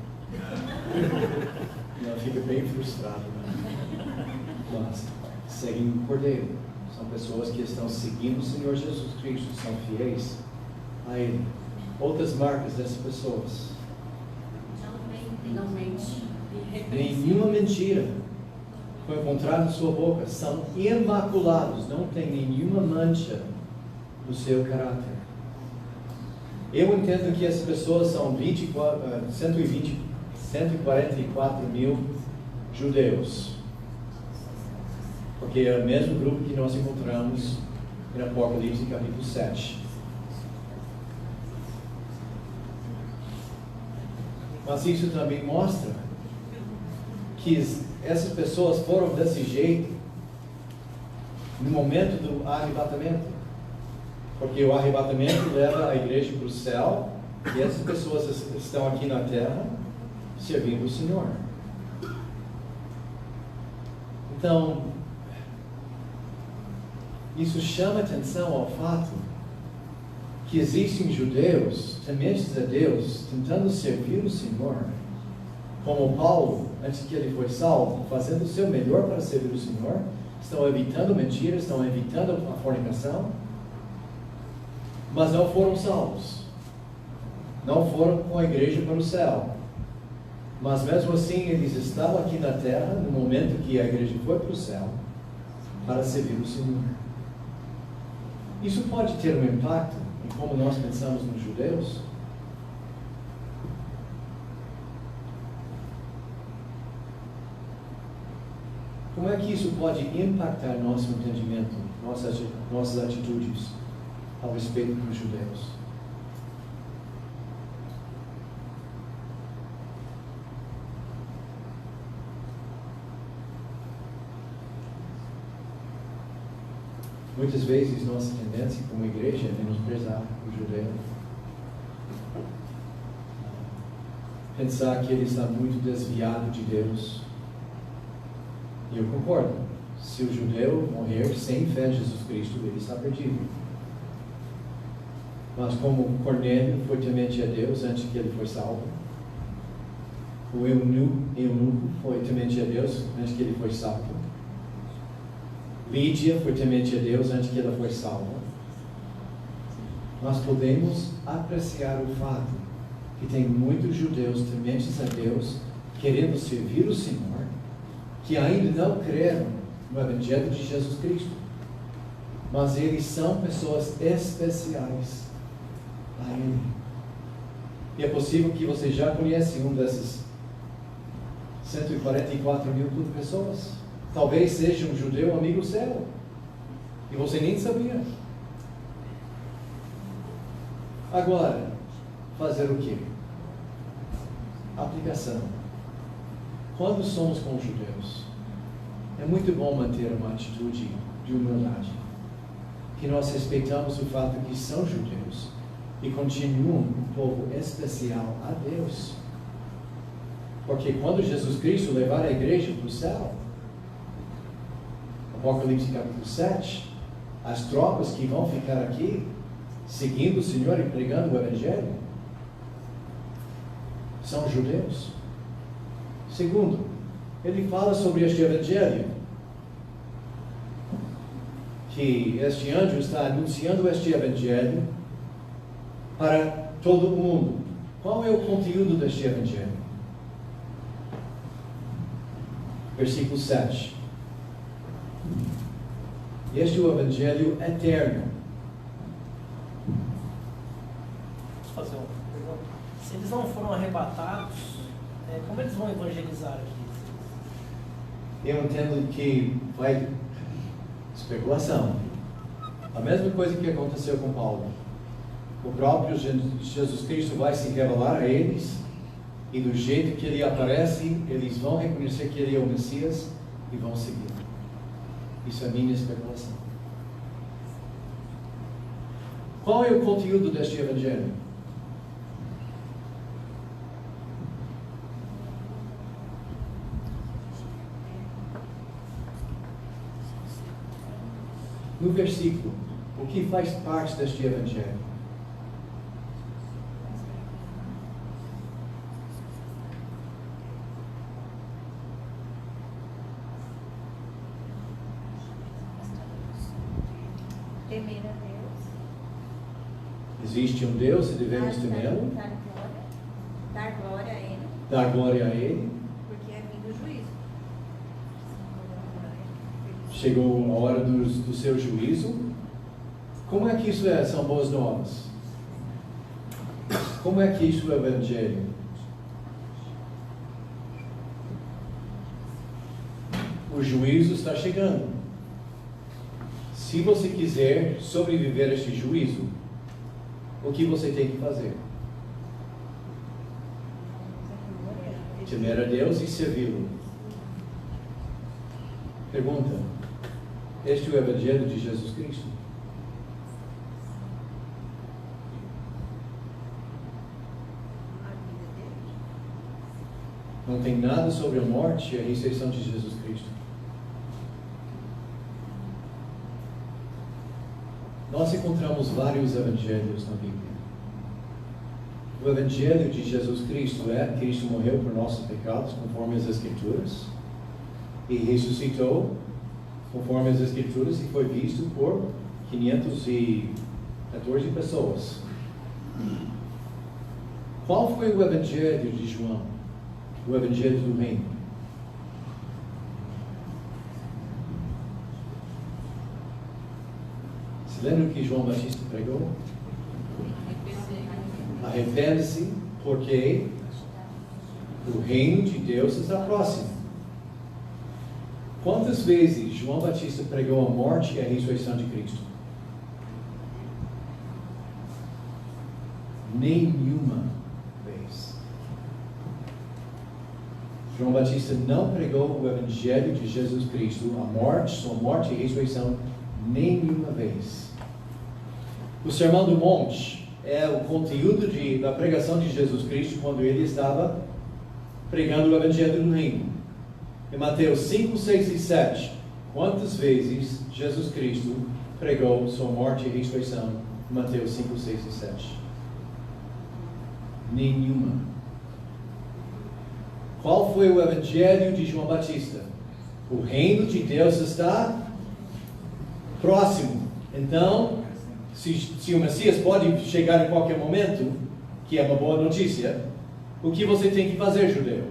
E ela fica bem frustrada. Né? Mas seguem o cordeiro. São pessoas que estão seguindo o Senhor Jesus Cristo, são fiéis a Ele. Outras marcas dessas pessoas. Não mente. Nenhuma mentira foi encontrada em sua boca. São imaculados, não tem nenhuma mancha no seu caráter. Eu entendo que essas pessoas são 144 mil judeus. Porque é o mesmo grupo que nós encontramos em Apocalipse capítulo 7. Mas isso também mostra que essas pessoas foram desse jeito no momento do arrebatamento. Porque o arrebatamento leva a igreja para o céu e essas pessoas estão aqui na terra servindo o Senhor. Então, isso chama atenção ao fato que existem judeus tementes a Deus tentando servir o Senhor, como Paulo, antes que ele foi salvo, fazendo o seu melhor para servir o Senhor, estão evitando mentiras, estão evitando a fornicação, mas não foram salvos, não foram com a igreja para o céu. Mas mesmo assim eles estavam aqui na terra no momento que a igreja foi para o céu para servir o Senhor. Isso pode ter um impacto em como nós pensamos nos judeus? Como é que isso pode impactar nosso entendimento, nossas atitudes ao respeito dos judeus? Muitas vezes nossa tendência como igreja é menosprezar o judeu. Pensar que ele está muito desviado de Deus. E eu concordo. Se o judeu morrer sem fé em Jesus Cristo, ele está perdido. Mas como Cornélio foi temente a Deus antes que ele foi salvo, o eunuco foi temente a Deus antes que ele foi salvo, Lídia foi temente a Deus antes que ela foi salva. Nós podemos apreciar o fato que tem muitos judeus tementes a Deus, querendo servir o Senhor, que ainda não creram no Evangelho de Jesus Cristo, mas eles são pessoas especiais a Ele. E é possível que você já conhece um desses 144 mil pessoas. Talvez seja um judeu amigo seu e você nem sabia. Agora, fazer o quê? Aplicação. Quando somos com os judeus, é muito bom manter uma atitude de humildade, que nós respeitamos o fato que são judeus e continuam um povo especial a Deus. Porque quando Jesus Cristo levar a igreja para o céu, Apocalipse capítulo 7, as tropas que vão ficar aqui, seguindo o Senhor e pregando o Evangelho, são judeus. Segundo, ele fala sobre este evangelho, que este anjo está anunciando este evangelho para todo o mundo. Qual é o conteúdo deste evangelho? Versículo 7. Este é o evangelho eterno. Posso fazer uma pergunta? Se eles não foram arrebatados, como eles vão evangelizar aqui? Eu entendo que vai especulação. A mesma coisa que aconteceu com Paulo. O próprio Jesus Cristo vai se revelar a eles, e do jeito que ele aparece, eles vão reconhecer que ele é o Messias e vão seguir. Isso é minha especulação. Qual é o conteúdo deste evangelho? No versículo, o que faz parte deste evangelho? Temer a Deus. Existe um Deus e devemos temê-lo. Dar glória a Ele. Dar glória a Ele. Porque é vindo o juízo. Chegou a hora do seu juízo. Como é que isso é? São boas novas. Como é que isso é o evangelho? O juízo está chegando. Se você quiser sobreviver a este juízo, o que você tem que fazer? Temer a Deus e servi-lo. Pergunta: este é o evangelho de Jesus Cristo? Não tem nada sobre a morte e a ressurreição de Jesus Cristo. Nós encontramos vários evangelhos na Bíblia. O evangelho de Jesus Cristo é: Cristo morreu por nossos pecados, conforme as Escrituras, e ressuscitou, conforme as Escrituras, e foi visto por 514 pessoas. Qual foi o evangelho de João? O evangelho do reino. Se lembra o que João Batista pregou? Arrepende-se, porque o reino de Deus está próximo. Quantas vezes João Batista pregou a morte e a ressurreição de Cristo? Nenhuma vez. João Batista não pregou o evangelho de Jesus Cristo, a morte, sua morte e ressurreição, nenhuma vez. O Sermão do Monte é o conteúdo da pregação de Jesus Cristo quando ele estava pregando o evangelho do reino. Em Mateus 5, 6 e 7, quantas vezes Jesus Cristo pregou sua morte e ressurreição? Mateus 5, 6 e 7. Nenhuma. Qual foi o evangelho de João Batista? O reino de Deus está próximo. Então, se o Messias pode chegar em qualquer momento, que é uma boa notícia, o que você tem que fazer, judeu?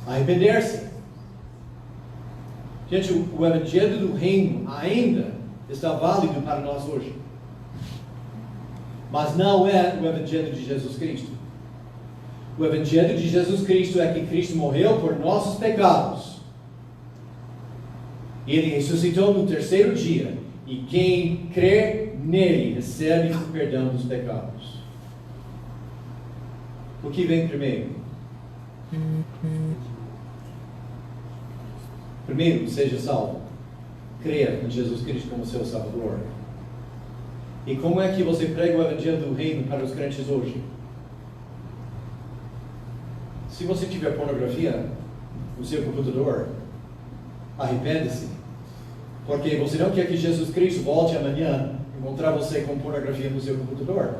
Arrepender-se. Gente, o evangelho do reino ainda está válido para nós hoje. Mas não é o evangelho de Jesus Cristo. O evangelho de Jesus Cristo é que Cristo morreu por nossos pecados. E Ele ressuscitou no terceiro dia. E quem crê nele recebe o perdão dos pecados. O que vem primeiro? Primeiro, seja salvo. Creia em Jesus Cristo como seu Salvador. E como é que você prega o evangelho do reino para os crentes hoje? Se você tiver pornografia no seu computador, arrepende-se. Porque você não quer que Jesus Cristo volte amanhã e encontrar você com pornografia no seu computador.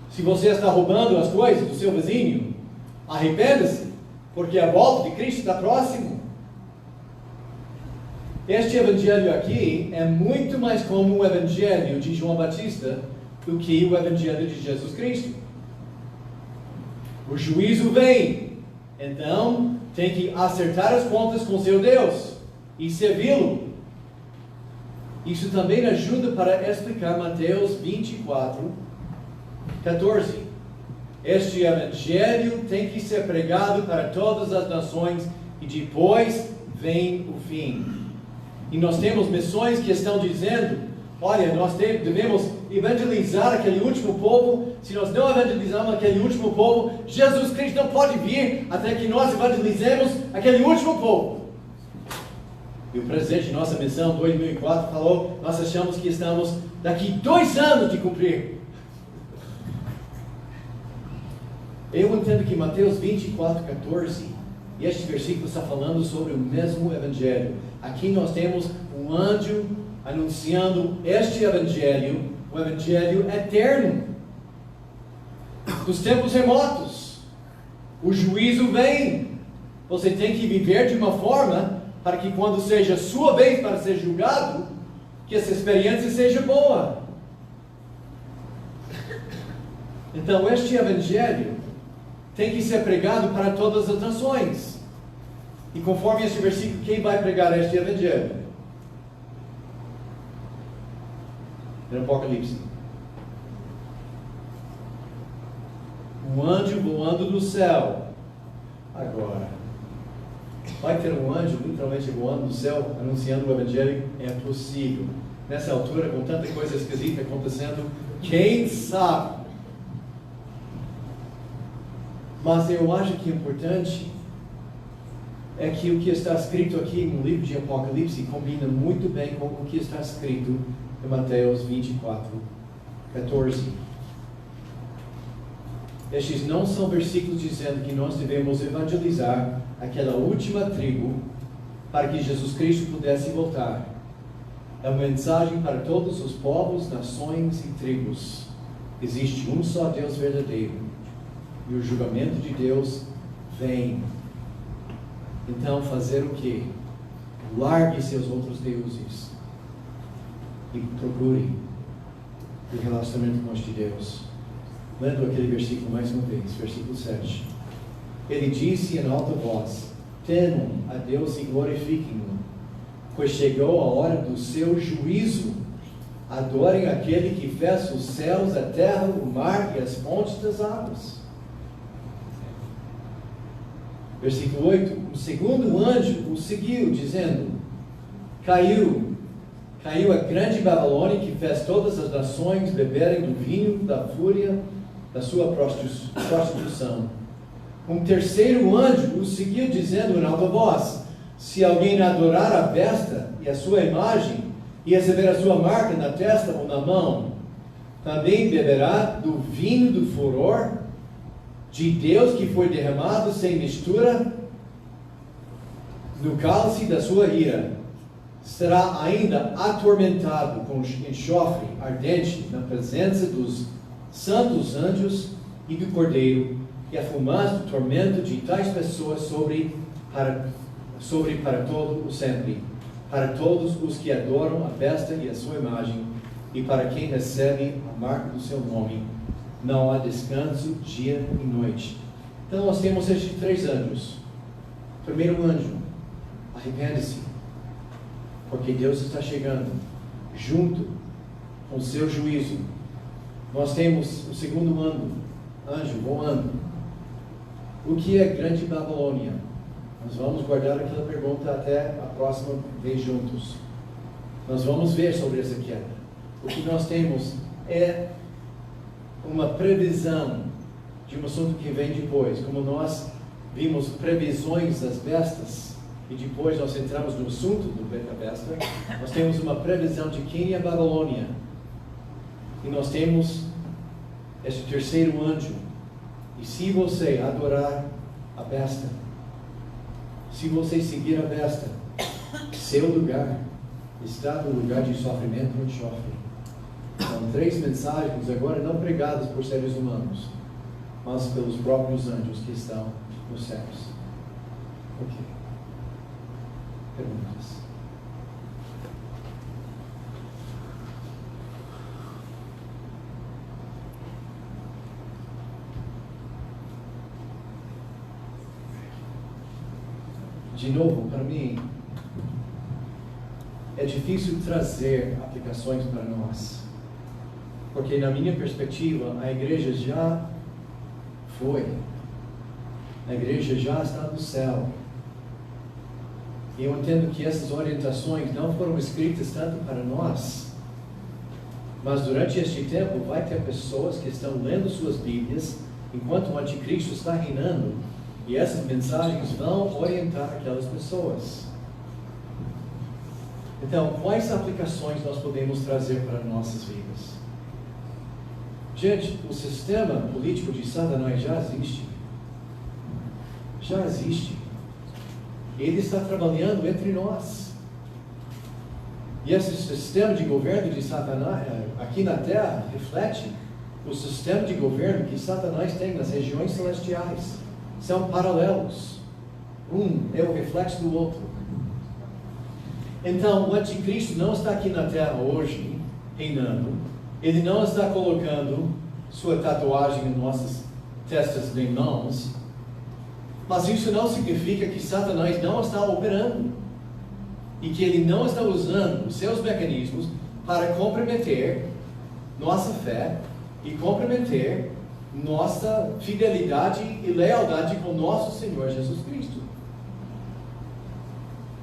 Se você está roubando as coisas do seu vizinho, arrependa-se. porque a volta de Cristo está próximo. Este evangelho aqui é muito mais como o evangelho de João Batista do que o evangelho de Jesus Cristo. O juízo vem, então tem que acertar as contas com seu Deus e servi-lo. Isso também ajuda para explicar Mateus 24, 14. Este evangelho tem que ser pregado para todas as nações e depois vem o fim. E nós temos missões que estão dizendo, olha, nós devemos evangelizar aquele último povo. Se nós não evangelizarmos aquele último povo, Jesus Cristo não pode vir até que nós evangelizemos aquele último povo. E o presidente de nossa missão, 2004, falou, nós achamos que estamos daqui 2 anos de cumprir. Eu entendo que Mateus 24, 14, e este versículo está falando sobre o mesmo evangelho. Aqui nós temos um anjo anunciando este evangelho, o evangelho eterno, dos tempos remotos. O juízo vem. Você tem que viver de uma forma para que quando seja sua vez para ser julgado, que essa experiência seja boa. Então este evangelho tem que ser pregado para todas as nações. E conforme este versículo, quem vai pregar este evangelho? No Apocalipse. Um anjo voando do céu. Agora, vai ter um anjo literalmente voando do céu, anunciando o evangelho? É possível. Nessa altura, com tanta coisa esquisita acontecendo, quem sabe? Mas eu acho que o importante é que o que está escrito aqui no livro de Apocalipse combina muito bem com o que está escrito em Mateus 24, 14. Estes não são versículos dizendo que nós devemos evangelizar aquela última tribo para que Jesus Cristo pudesse voltar. É uma mensagem para todos os povos, nações e tribos. Existe um só Deus verdadeiro e o julgamento de Deus vem. Então fazer o quê? Largue seus outros deuses e procure o relacionamento com este Deus. Lendo aquele versículo mais uma vez, versículo 7. Ele disse em alta voz: temam a Deus e glorifiquem-no, pois chegou a hora do seu juízo. Adorem aquele que fez os céus, a terra, o mar e as fontes das águas. Versículo 8. O segundo anjo o seguiu, dizendo: Caiu a grande Babilônia, que fez todas as nações beberem do vinho da fúria da sua prostituição. Um terceiro anjo o seguiu, dizendo em alta voz: se alguém adorar a besta e a sua imagem, e receber a sua marca na testa ou na mão, também beberá do vinho do furor de Deus, que foi derramado sem mistura no cálice da sua ira. Será ainda atormentado com enxofre ardente na presença dos santos anjos e do Cordeiro, e a fumaça do tormento de tais pessoas sobre para todo o sempre, para todos os que adoram a besta e a sua imagem, e para quem recebe a marca do seu nome. Não há descanso dia e noite. Então nós temos estes 3 anjos. Primeiro anjo: arrepende-se, porque Deus está chegando junto com o seu juízo. Nós temos o segundo anjo voando. O que é grande Babilônia? Nós vamos guardar aquela pergunta até a próxima vez juntos. Nós vamos ver sobre essa queda. O que nós temos é uma previsão de um assunto que vem depois. Como nós vimos previsões das bestas, e depois nós entramos no assunto da besta, nós temos uma previsão de quem é a Babilônia. E nós temos este terceiro anjo. E se você adorar a besta, se você seguir a besta, seu lugar está no lugar de sofrimento e enxofre. São 3 mensagens agora não pregadas por seres humanos, mas pelos próprios anjos que estão nos céus. Ok. Perguntas? De novo, para mim, é difícil trazer aplicações para nós, porque na minha perspectiva, a igreja já foi, a igreja já está no céu, e eu entendo que essas orientações não foram escritas tanto para nós, mas durante este tempo vai ter pessoas que estão lendo suas Bíblias, enquanto o anticristo está reinando, e essas mensagens vão orientar aquelas pessoas. Então, quais aplicações nós podemos trazer para nossas vidas? Gente, o sistema político de Satanás já existe. Já existe. Ele está trabalhando entre nós. E esse sistema de governo de Satanás, aqui na Terra, reflete o sistema de governo que Satanás tem nas regiões celestiais. São paralelos. Um é o reflexo do outro. Então, o anticristo não está aqui na Terra hoje, reinando. Ele não está colocando sua tatuagem em nossas testas nem mãos. Mas isso não significa que Satanás não está operando. E que ele não está usando os seus mecanismos para comprometer nossa fé e comprometer nossa fidelidade e lealdade com nosso Senhor Jesus Cristo.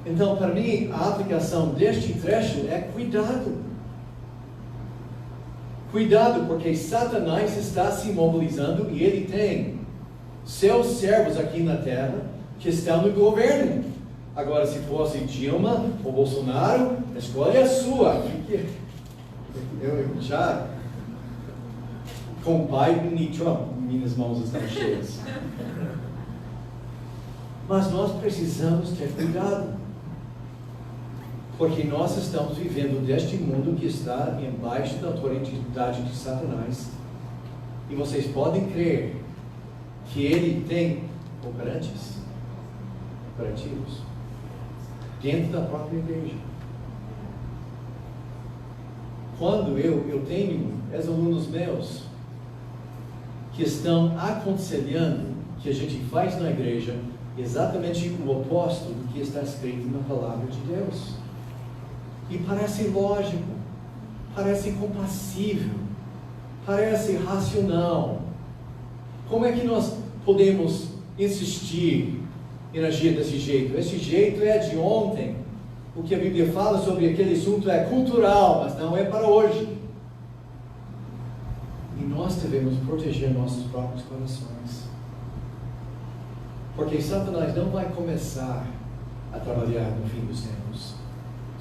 Então, para mim, a aplicação deste trecho é cuidado. Cuidado, porque Satanás está se mobilizando e ele tem seus servos aqui na terra que estão no governo. Agora, se fosse Dilma ou Bolsonaro, a escolha é sua. Eu já, com Biden e Trump, minhas mãos estão cheias. Mas nós precisamos ter cuidado, porque nós estamos vivendo deste mundo que está embaixo da autoridade de Satanás. E vocês podem crer que ele tem operativos dentro da própria igreja. Quando eu tenho ex-alunos meus que estão aconselhando que a gente faz na igreja exatamente o oposto do que está escrito na palavra de Deus. E parece lógico, parece compassível, parece racional. Como é que nós podemos insistir em agir desse jeito? Esse jeito é de ontem. O que a Bíblia fala sobre aquele assunto é cultural, mas não é para hoje. E nós devemos proteger nossos próprios corações. Porque Satanás não vai começar a trabalhar no fim dos tempos.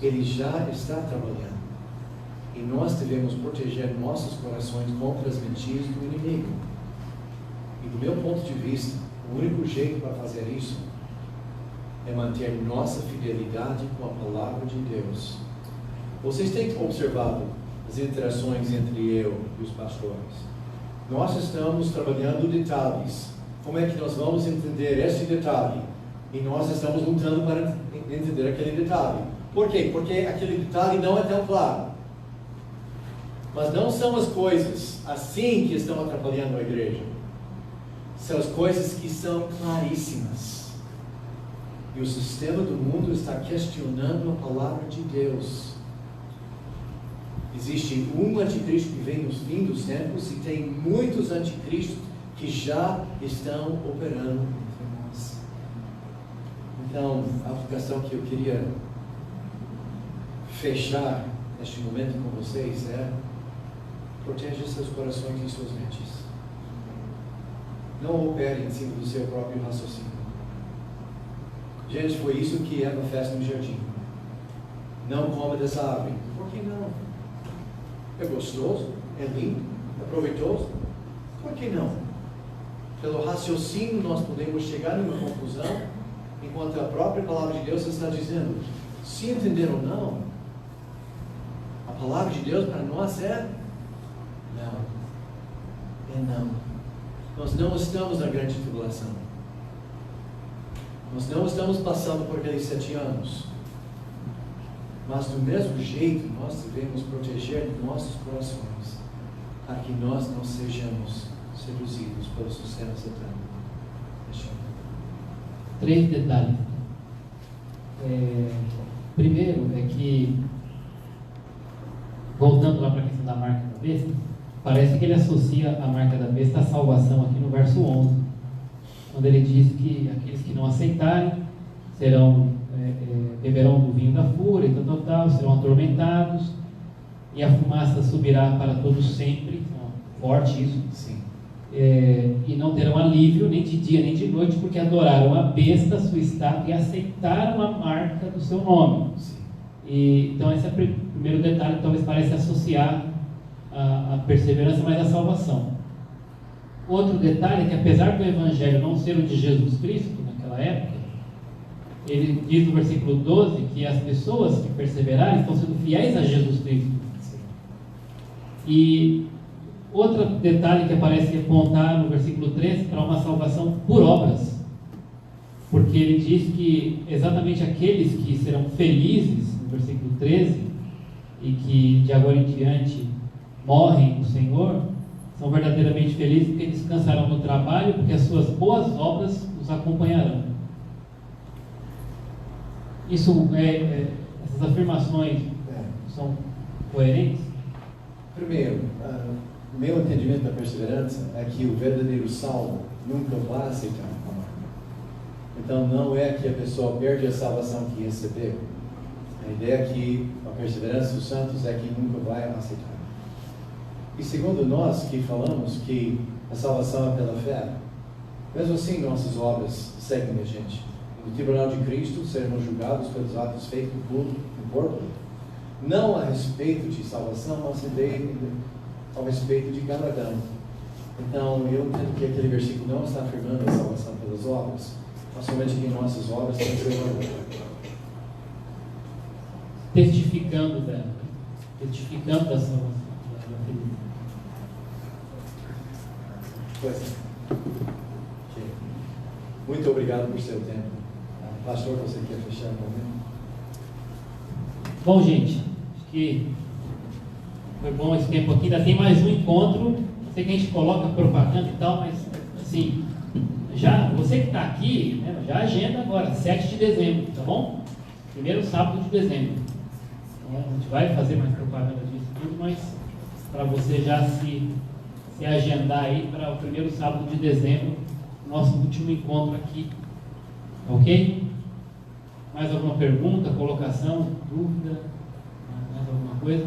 Ele já está trabalhando. E nós devemos proteger nossos corações contra as mentiras do inimigo. E do meu ponto de vista, o único jeito para fazer isso é manter nossa fidelidade com a palavra de Deus. Vocês têm observado as interações entre eu e os pastores. Nós estamos trabalhando detalhes. Como é que nós vamos entender esse detalhe? E nós estamos lutando para entender aquele detalhe. Por quê? Porque aquele detalhe não é tão claro. Mas não são as coisas assim que estão atrapalhando a igreja. São as coisas que são claríssimas. E o sistema do mundo está questionando a palavra de Deus. Existe um anticristo que vem nos fim dos tempos e tem muitos anticristos que já estão operando entre nós. Então, a aplicação que eu queria fechar neste momento com vocês é: proteja seus corações e suas mentes. Não opere em cima do seu próprio raciocínio. Gente, foi isso que Eva fez no jardim. Não coma dessa árvore. Por que não? É gostoso, é lindo, é proveitoso. Por que não? Pelo raciocínio nós podemos chegar numa conclusão, enquanto a própria palavra de Deus está dizendo, se entender ou não, a palavra de Deus para nós é não. É não. Nós não estamos na grande tribulação. Nós não estamos passando por aqueles 7 anos. Mas do mesmo jeito, nós devemos proteger nossos corações, para que nós não sejamos seduzidos pelo sistema satânico. 3 detalhes. Primeiro é que, voltando lá para a questão da marca da besta, parece que ele associa a marca da besta à salvação aqui no verso 11, quando ele diz que aqueles que não aceitarem beberão do vinho da fúria e tal, serão atormentados, e a fumaça subirá para todos sempre. Então, forte isso. Sim. E não terão alívio nem de dia nem de noite, porque adoraram a besta, sua estátua, e aceitaram a marca do seu nome. Então esse é o primeiro detalhe que talvez pareça associar a perseverança mais à salvação. Outro detalhe é que, apesar do evangelho não ser o de Jesus Cristo naquela época, ele diz no versículo 12 que as pessoas que perseverarem estão sendo fiéis a Jesus Cristo. E outro detalhe que aparece apontar no versículo 13 para uma salvação por obras, porque ele diz que exatamente aqueles que serão felizes, no versículo 13, e que de agora em diante morrem no Senhor, são verdadeiramente felizes porque descansarão no trabalho, porque as suas boas obras os acompanharão. Essas afirmações são coerentes? Primeiro, o meu entendimento da perseverança é que o verdadeiro salvo nunca vai aceitar a marca. Então não é que a pessoa perde a salvação que recebeu. A ideia é que a perseverança dos santos é que nunca vai aceitar. E segundo nós que falamos que a salvação é pela fé, mesmo assim nossas obras seguem a gente. No tribunal de Cristo seremos julgados pelos atos feitos no corpo, não a respeito de salvação, mas ao respeito de galardão. Então eu entendo que aquele versículo não está afirmando a salvação pelas obras, mas somente que nossas obras têm seu valor. Testificando da salvação. Pois é. Okay. Muito obrigado por seu tempo. Pastor, você quer fechar o momento? Bom, gente, acho que foi bom esse tempo aqui. Ainda tem mais um encontro. Sei que a gente coloca propaganda e tal, mas assim, você que está aqui, né, já agenda agora, 7 de dezembro, tá bom? Primeiro sábado de dezembro. Então, a gente vai fazer mais propaganda disso tudo, mas para você já se agendar aí para o primeiro sábado de dezembro, nosso último encontro aqui. Ok? Mais alguma pergunta, colocação, dúvida? Mais alguma coisa?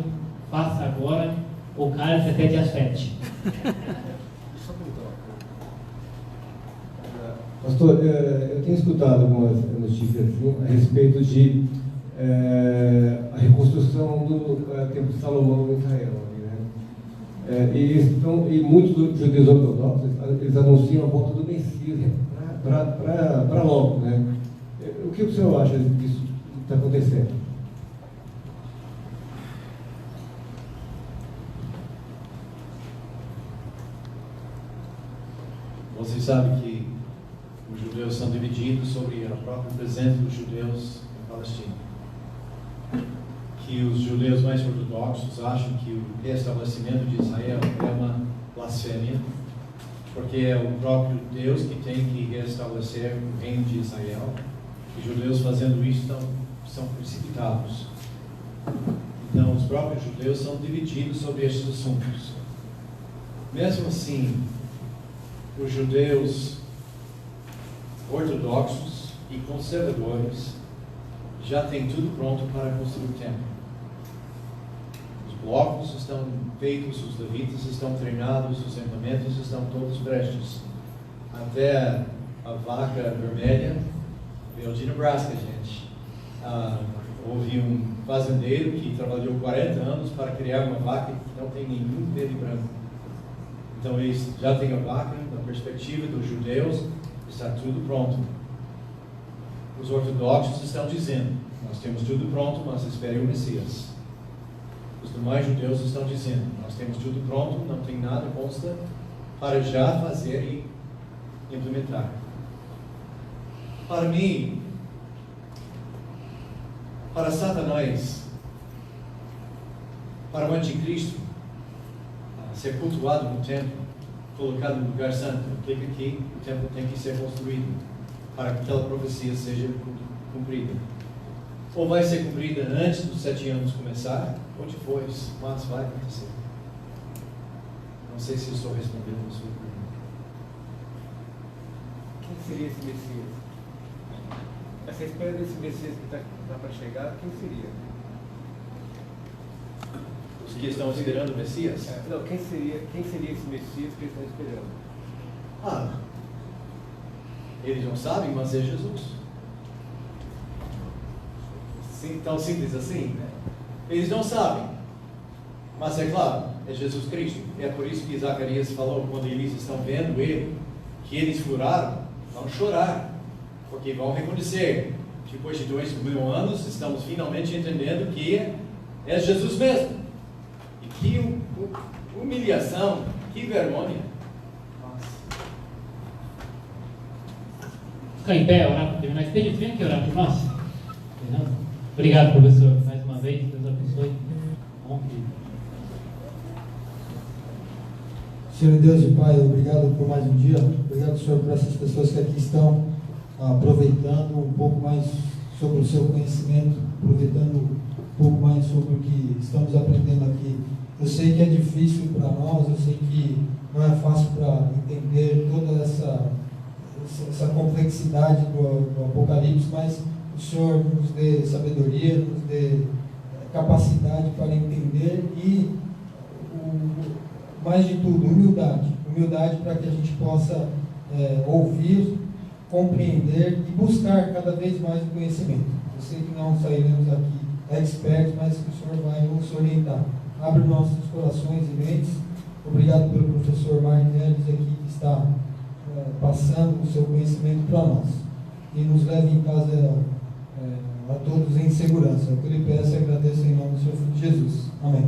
Faça agora ou cale até dia 7. Pastor, eu tenho escutado algumas notícias assim, a respeito de a reconstrução do Templo de Salomão em Israel. E muitos judeus ortodoxos eles anunciam a volta do Messias para logo, né? O que o senhor acha disso que está acontecendo? Você sabe que os judeus são divididos sobre a própria presença dos judeus em Palestina. Que os judeus mais ortodoxos acham que o restabelecimento de Israel é uma blasfêmia, porque é o próprio Deus que tem que restabelecer o reino de Israel. E judeus fazendo isso são precipitados. Então, os próprios judeus são divididos sobre estes assuntos. Mesmo assim, os judeus ortodoxos e conservadores já têm tudo pronto para construir o templo. Os blocos estão feitos, os levitas estão treinados, os implementos estão todos prestes. Até a vaca vermelha veio de Nebraska, gente. Houve um fazendeiro que trabalhou 40 anos para criar uma vaca que não tem nenhum pelo branco. Então eles já têm a vaca, na perspectiva dos judeus, está tudo pronto. Os ortodoxos estão dizendo, nós temos tudo pronto, mas espere o Messias. Os demais judeus estão dizendo, nós temos tudo pronto, não tem nada consta para já fazer e implementar. Para mim, para Satanás, para o anticristo, ser cultuado no templo, colocado no lugar santo, implica que o templo tem que ser construído para que aquela profecia seja cumprida. Ou vai ser cumprida antes dos 7 anos começar, ou depois, mas vai acontecer. Não sei se eu estou respondendo a sua pergunta. Quem seria esse Messias? Essa espera desse Messias que está para chegar, quem seria? Os que estão esperando o Messias? Não, quem seria esse Messias que eles estão esperando? Eles não sabem, mas é Jesus. Sim, tão simples assim. Eles não sabem, mas é claro, é Jesus Cristo. É por isso que Zacarias falou, quando eles estão vendo ele, que eles furaram, vão chorar, porque vão reconhecer, depois de 2000 anos, estamos finalmente entendendo que é Jesus mesmo. E que humilhação, que vergonha. Ficar em pé, orar para terminar. Espírito, vem aqui orar por nós. Obrigado, professor, mais uma vez. Deus abençoe. Bom, Senhor Deus e Pai, obrigado por mais um dia. Obrigado, Senhor, por essas pessoas que aqui estão aproveitando um pouco mais sobre o seu conhecimento, aproveitando um pouco mais sobre o que estamos aprendendo aqui. Eu sei que é difícil para nós, eu sei que não é fácil para entender toda essa complexidade do Apocalipse, mas o Senhor nos dê sabedoria, nos dê capacidade para entender e, mais de tudo, humildade para que a gente possa ouvir, compreender e buscar cada vez mais o conhecimento. Eu sei que não sairemos aqui expertos, mas que o Senhor vai nos orientar. Abre nossos corações e mentes. Obrigado pelo professor Martinelli aqui que está passando o seu conhecimento para nós. E nos leve em casa a todos em segurança. Eu lhe peço e agradeço em nome do Senhor Jesus. Amém.